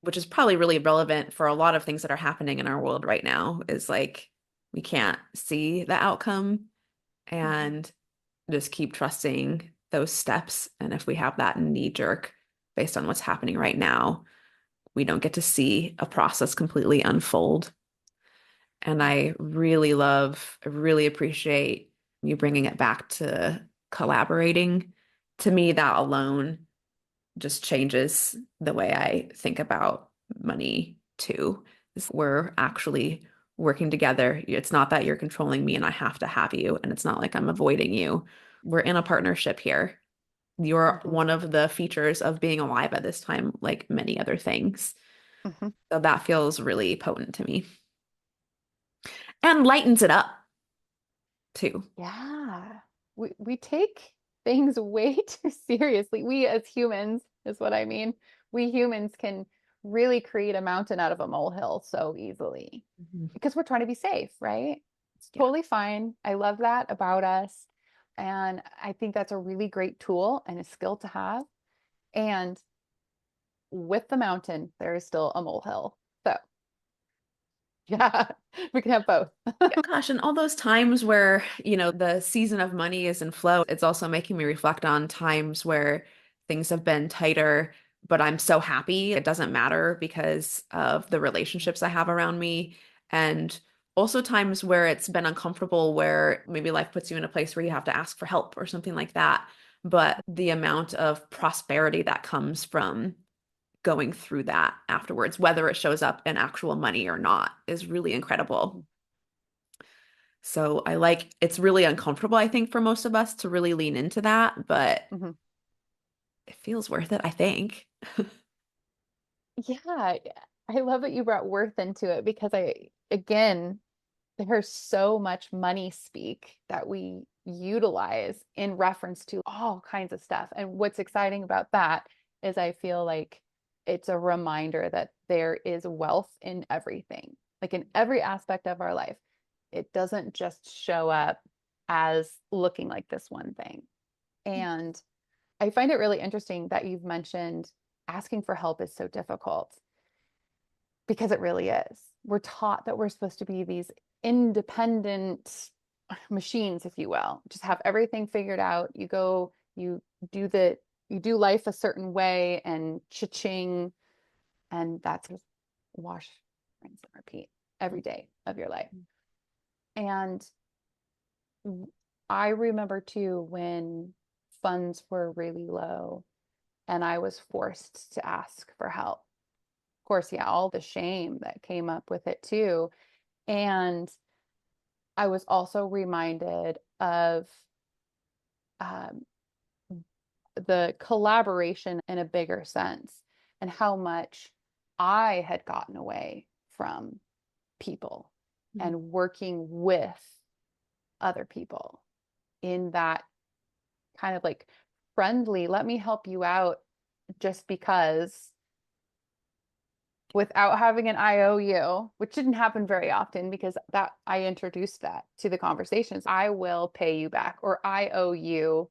which is probably really relevant for a lot of things that are happening in our world right now, is like we can't see the outcome and just keep trusting those steps. And if we have that knee jerk based on what's happening right now, we don't get to see a process completely unfold. And I really appreciate you bringing it back to collaborating. To me, that alone just changes the way I think about money too. We're actually working together. It's not that you're controlling me and I have to have you, and it's not like I'm avoiding you. We're in a partnership here. You're one of the features of being alive at this time, like many other things. Mm-hmm. So that feels really potent to me. And lightens it up too. Yeah. We take things way too seriously. We as humans is what I mean. We humans can really create a mountain out of a molehill so easily because we're trying to be safe, right? It's totally fine. I love that about us. And I think that's a really great tool and a skill to have. And with the mountain, there is still a molehill. So, yeah, we can have both. Yeah, gosh, and all those times where, the season of money is in flow, it's also making me reflect on times where things have been tighter, but I'm so happy it doesn't matter because of the relationships I have around me. And also times where it's been uncomfortable, where maybe life puts you in a place where you have to ask for help or something like that. But the amount of prosperity that comes from going through that afterwards, whether it shows up in actual money or not, is really incredible. So it's really uncomfortable, I think, for most of us to really lean into that, but Mm-hmm. it feels worth it, I think. Yeah, I love that you brought worth into it because again, there's so much money speak that we utilize in reference to all kinds of stuff. And what's exciting about that is I feel like it's a reminder that there is wealth in everything, like in every aspect of our life. It doesn't just show up as looking like this one thing. And I find it really interesting that you've mentioned asking for help is so difficult because it really is. We're taught that we're supposed to be these independent machines, if you will, just have everything figured out. You go, do the, you do life a certain way and cha-ching, and that's just wash, rinse, and repeat every day of your life. And I remember too when funds were really low and I was forced to ask for help. Of course, yeah, all the shame that came up with it too. And I was also reminded of um, the collaboration in a bigger sense and how much I had gotten away from people Mhm. and working with other people in that kind of like friendly, let me help you out just because without having an IOU, which didn't happen very often because that I introduced that to the conversations. I will pay you back or I owe you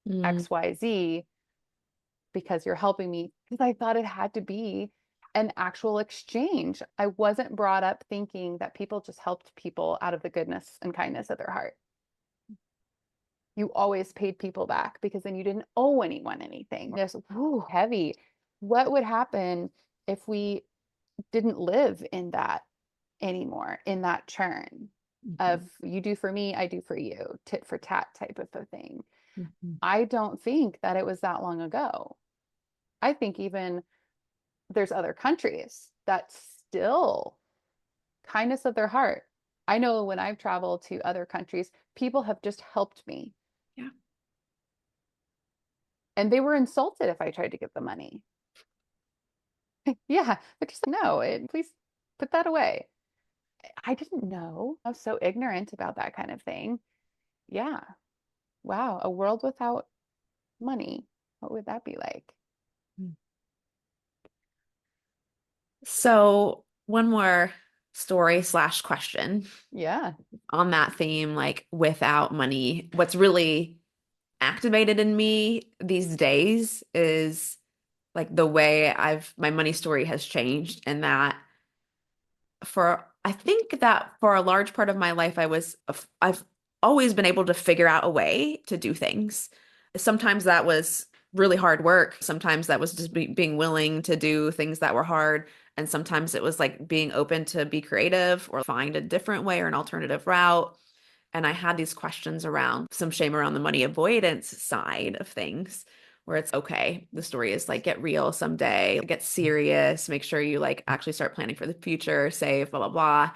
Mm, XYZ because you're helping me because I thought it had to be an actual exchange. I wasn't brought up thinking that people just helped people out of the goodness and kindness of their heart. You always paid people back because then you didn't owe anyone anything. Just whew, heavy. What would happen if we didn't live in that anymore, in that churn of mhm, you do for me, I do for you, tit for tat type of a thing? mhm. I don't think that it was that long ago. I think even there's other countries that still kindness of their heart. I know when I've traveled to other countries, people have just helped me Yeah. and they were insulted if I tried to give them money. Yeah, they're just like, no, please put that away. I didn't know. I was so ignorant about that kind of thing. Yeah. Wow. A world without money. What would that be like? So, one more story slash question Yeah. on that theme, like without money. What's really activated in me these days is like the way my money story has changed, and that I think that for a large part of my life, I've always been able to figure out a way to do things. Sometimes that was really hard work. Sometimes that was just being willing to do things that were hard. And sometimes it was like being open to be creative or find a different way or an alternative route. And I had these questions around some shame around the money avoidance side of things, where it's okay, the story is like get real someday, get serious, make sure you like actually start planning for the future, save, blah, blah, blah.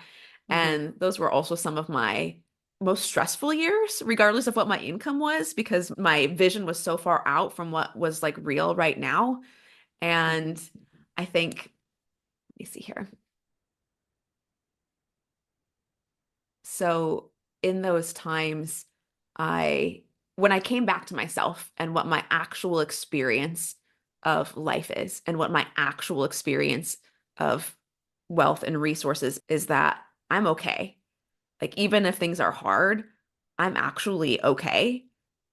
Hmm. And those were also some of my most stressful years, regardless of what my income was, because my vision was so far out from what was like real right now. And Hmm. I think, let me see here. So in those times, I, when I came back to myself and what my actual experience of life is and what my actual experience of wealth and resources is, that I'm okay. Like even if things are hard, I'm actually okay.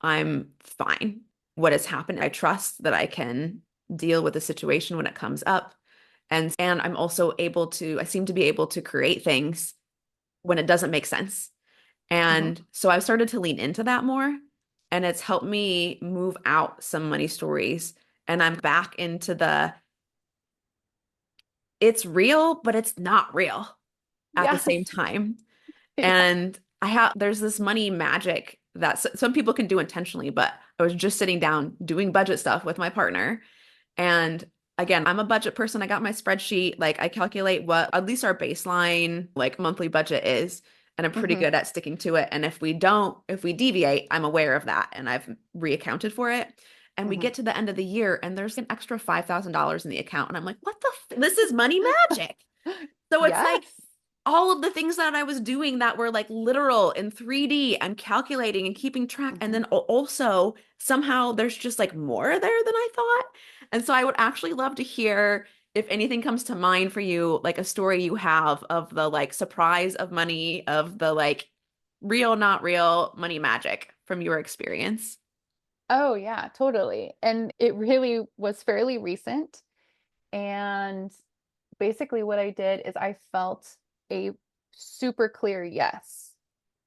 I'm fine. What has happened, I trust that I can deal with the situation when it comes up. And I'm also able to, I seem to be able to create things when it doesn't make sense. Hmm. And so I've started to lean into that more, and it's helped me move out some money stories. And I'm back into the it's real, but it's not real at the same Yes. time. Yeah. And there's this money magic that some people can do intentionally, but I was just sitting down doing budget stuff with my partner. And again, I'm a budget person. I got my spreadsheet. Like I calculate what at least our baseline like monthly budget is, and I'm pretty Hmm. good at sticking to it. And if we deviate, I'm aware of that and I've reaccounted for it. And we Hmm. get to the end of the year and there's an extra $5,000 in the account. And I'm like, what the this is money magic. So it's like Yes. all of the things that I was doing that were like literal in 3D and calculating and keeping track. And Hmm. then also somehow there's just like more there than I thought. And so I would actually love to hear if anything comes to mind for you, like a story you have of the like surprise of money, of the like real, not real money magic from your experience. Oh, yeah, totally. And it really was fairly recent. And basically, what I did is I felt a super clear yes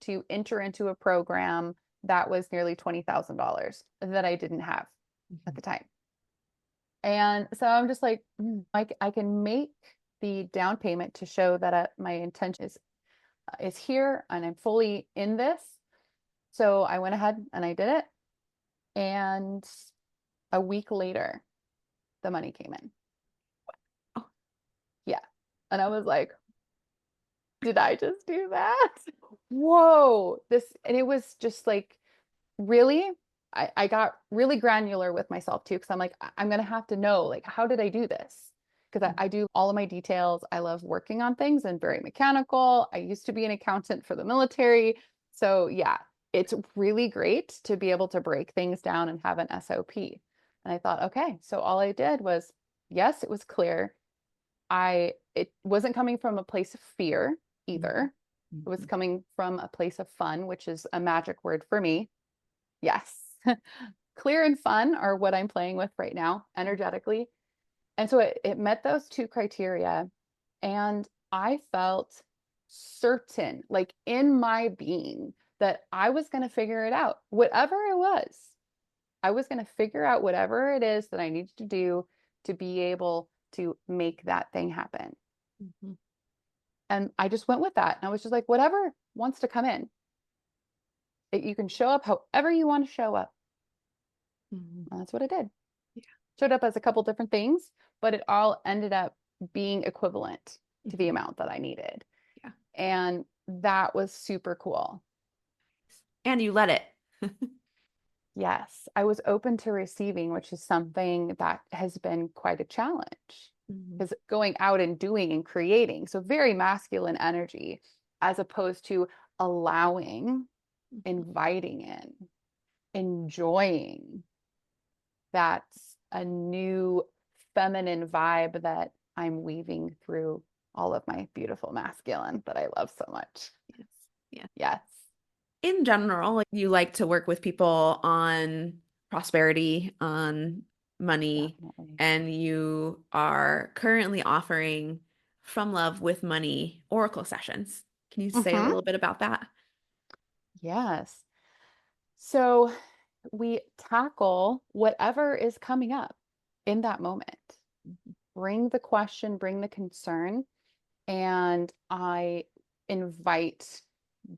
to enter into a program that was nearly $20,000 that I didn't have at Mhm. the time. And so I'm just like, I can make the down payment to show that my intention is here and I'm fully in this. So I went ahead and I did it. And a week later, the money came in. Oh, Yeah. And I was like, did I just do that? Whoa. And it was just like, really? I got really granular with myself too, because I'm like, I'm gonna have to know, like, how did I do this? Because I do all of my details. I love working on things and very mechanical. I used to be an accountant for the military. So yeah, it's really great to be able to break things down and have an SOP. And I thought, okay, so all I did was, yes, it was clear. It wasn't coming from a place of fear mhm, either. It was mhm, coming from a place of fun, which is a magic word for me. Yes. Clear and fun are what I'm playing with right now, energetically. And so it met those two criteria. And I felt certain, like in my being, that I was going to figure it out. Whatever it was, I was going to figure out whatever it is that I needed to do to be able to make that thing happen. mhm, And I just went with that. And I was just like, whatever wants to come in, you can show up however you want to show up. mhm. And that's what I did. Yeah. Showed up as a couple different things, but it all ended up being equivalent to the Mhm. amount that I needed. Yeah. And that was super cool. And you let it. Yes, I was open to receiving, which is something that has been quite a challenge Mhm, because going out and doing and creating, so very masculine energy, as opposed to allowing, mhm, inviting in, enjoying. That's a new feminine vibe that I'm weaving through all of my beautiful masculine that I love so much. yes. Yeah. Yes, In general, like you like to work with people on prosperity, on money, definitely. and you are currently offering From Love with Money Oracle sessions. Can you say a Hmm. little bit about that? Yes. So we tackle whatever is coming up in that moment. Mhm, Bring the question, bring the concern, and I invite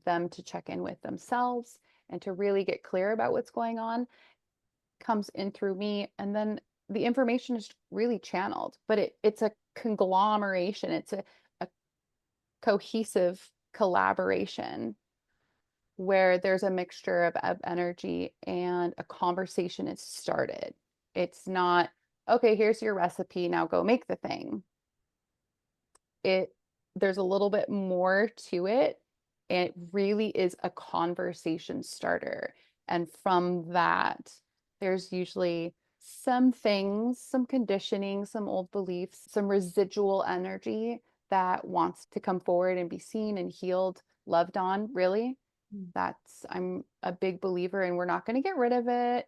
them to check in with themselves and to really get clear about what's going on. Comes in through me, and then the information is really channeled, but it's a conglomeration. It's a cohesive collaboration where there's a mixture of energy and a conversation is started. It's not, okay, here's your recipe, now go make the thing. it There's a little bit more to it. It really is a conversation starter. And from that, there's usually some things, some conditioning, some old beliefs, some residual energy that wants to come forward and be seen and healed, loved on, really. I'm a big believer in we're not going to get rid of it.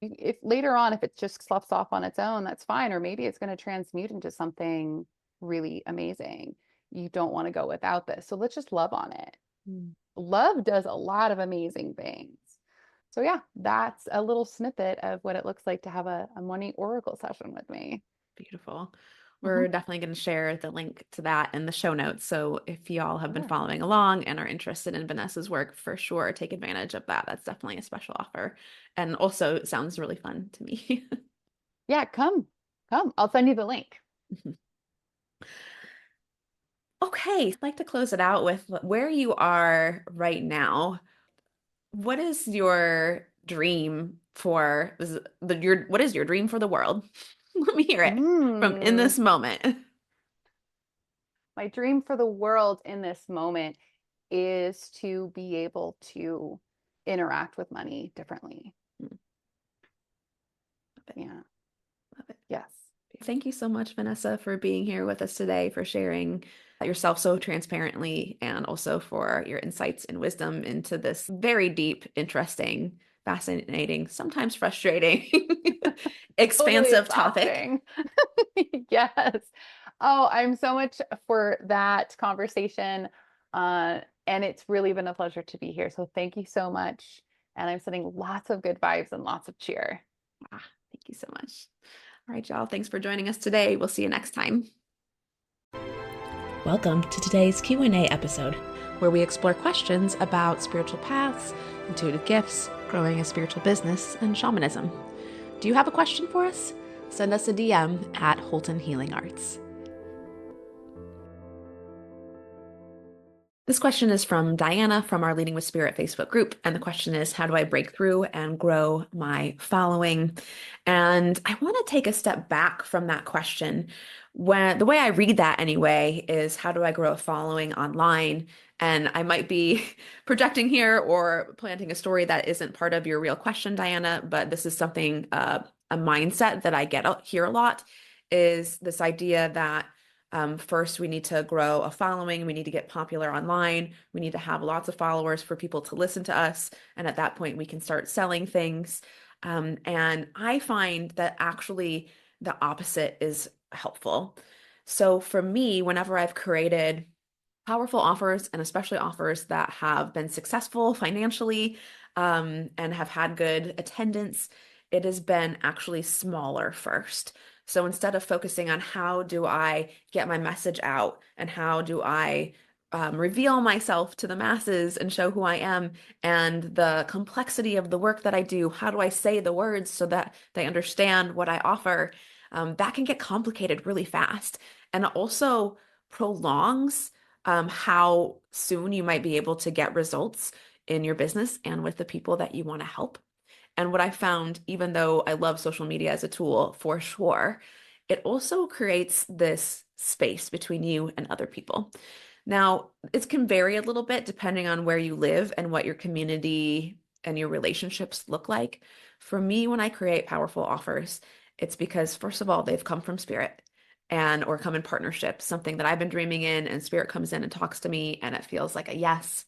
If later on, if it just sloughs off on its own, that's fine. Or maybe it's going to transmute into something really amazing. You don't want to go without this. So let's just love on it. Mm. Love does a lot of amazing things. So yeah, that's a little snippet of what it looks like to have a money oracle session with me. Beautiful. Mhm. We're definitely going to share the link to that in the show notes. So if y'all have been Sure. following along and are interested in Vanessa's work, for sure, take advantage of that. That's definitely a special offer. And also, it sounds really fun to me. Yeah, come. I'll send you the link. Okay, I'd like to close it out with where you are right now. What is your dream for what is your dream for the world? Let me hear it from in Mm, this moment. my dream for the world in this moment is to be able to interact with money differently. Love it. Yeah. Love it. Yes. Thank you so much, Vanessa, for being here with us today, for sharing yourself so transparently, and also for your insights and wisdom into this very deep, interesting, fascinating, sometimes frustrating, Totally expansive topic. exhausting. Yes. Oh, I'm so much for that conversation. And it's really been a pleasure to be here. So thank you so much. And I'm sending lots of good vibes and lots of cheer. Thank you so much. All right, y'all. Thanks for joining us today. We'll see you next time. Welcome to today's Q&A episode, where we explore questions about spiritual paths, intuitive gifts, growing a spiritual business, and shamanism. Do you have a question for us? Send us a DM at Holton Healing Arts. This question is from Diana from our Leading with Spirit Facebook group. And the question is, how do I break through and grow my following? And I want to take a step back from that question. When the way I read that anyway is, how do I grow a following online? And I might be projecting here or planting a story that isn't part of your real question, Diana, but this is something, a mindset that I get here a lot, is this idea that first, we need to grow a following. We need to get popular online. We need to have lots of followers for people to listen to us. And at that point, we can start selling things. And I find that actually the opposite is helpful. So for me, whenever I've created powerful offers, and especially offers that have been successful financially, and have had good attendance, it has been actually smaller first. So instead of focusing on how do I get my message out and how do I reveal myself to the masses and show who I am and the complexity of the work that I do, how do I say the words so that they understand what I offer, that can get complicated really fast. And it also prolongs how soon you might be able to get results in your business and with the people that you want to help. And what I found, even though I love social media as a tool for sure, it also creates this space between you and other people. Now, it can vary a little bit depending on where you live and what your community and your relationships look like. For me, when I create powerful offers, it's because, first of all, they've come from spirit and or come in partnership, something that I've been dreaming in, and spirit comes in and talks to me, and it feels like a yes.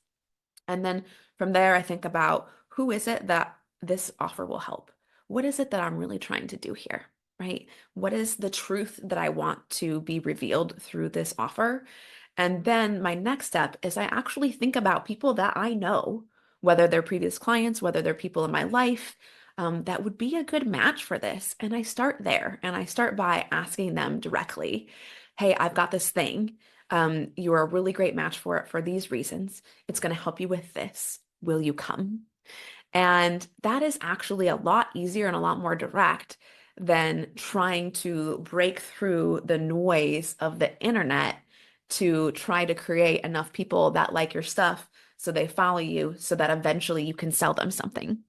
And then from there, I think about, who is it that this offer will help? What is it that I'm really trying to do here? Right? What is the truth that I want to be revealed through this offer? And then my next step is, I actually think about people that I know, whether they're previous clients, whether they're people in my life, that would be a good match for this. And I start there, and I start by asking them directly, hey, I've got this thing. You're a really great match for it for these reasons. It's going to help you with this. Will you come? And that is actually a lot easier and a lot more direct than trying to break through the noise of the internet to try to create enough people that like your stuff so they follow you so that eventually you can sell them something.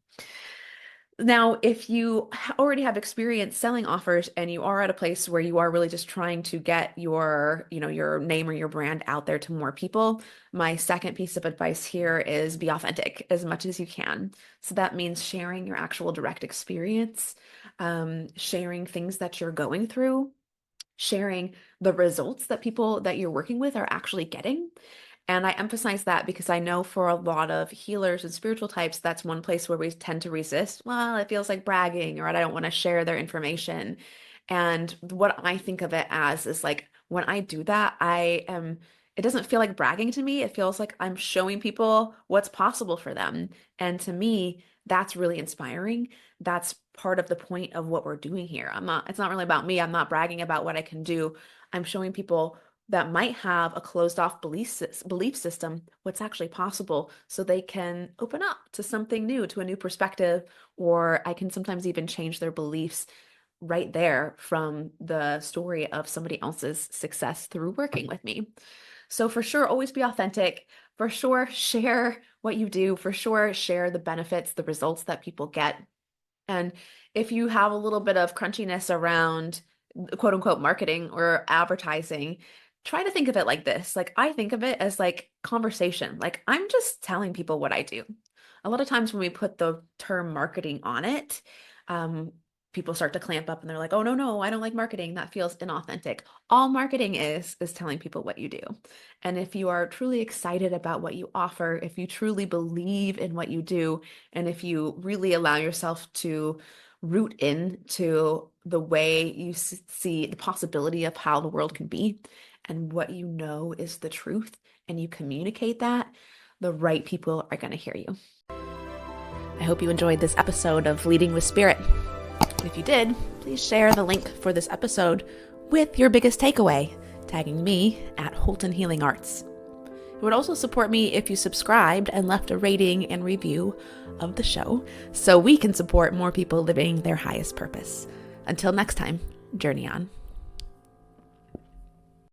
Now, if you already have experience selling offers and you are at a place where you are really just trying to get your name or your brand out there to more people, my second piece of advice here is, be authentic as much as you can. So that means sharing your actual direct experience, sharing things that you're going through, sharing the results that people that you're working with are actually getting, And I emphasize that because I know for a lot of healers and spiritual types, that's one place where we tend to resist. Well, it feels like bragging, or I don't want to share their information. And what I think of it as is like when I do that, it doesn't feel like bragging to me. It feels like I'm showing people what's possible for them. And to me, that's really inspiring. That's part of the point of what we're doing here. It's not really about me. I'm not bragging about what I can do. I'm showing people that might have a closed off belief system what's actually possible so they can open up to something new, to a new perspective, or I can sometimes even change their beliefs right there from the story of somebody else's success through working with me. So for sure, always be authentic. For sure, share what you do. For sure, share the benefits, the results that people get. And if you have a little bit of crunchiness around quote unquote marketing or advertising, try to think of it like this. Like I think of it as like conversation. Like I'm just telling people what I do. A lot of times when we put the term marketing on it, um, people start to clamp up and they're like, oh, no, no, I don't like marketing. That feels inauthentic. All marketing is telling people what you do. And if you are truly excited about what you offer, if you truly believe in what you do, and if you really allow yourself to root into the way you see the possibility of how the world can be and what you know is the truth, and you communicate that, the right people are going to hear you. I hope you enjoyed this episode of Leading with Spirit. If you did, please share the link for this episode with your biggest takeaway, tagging me at Holton Healing Arts. It would also support me if you subscribed and left a rating and review of the show so we can support more people living their highest purpose. Until next time, journey on.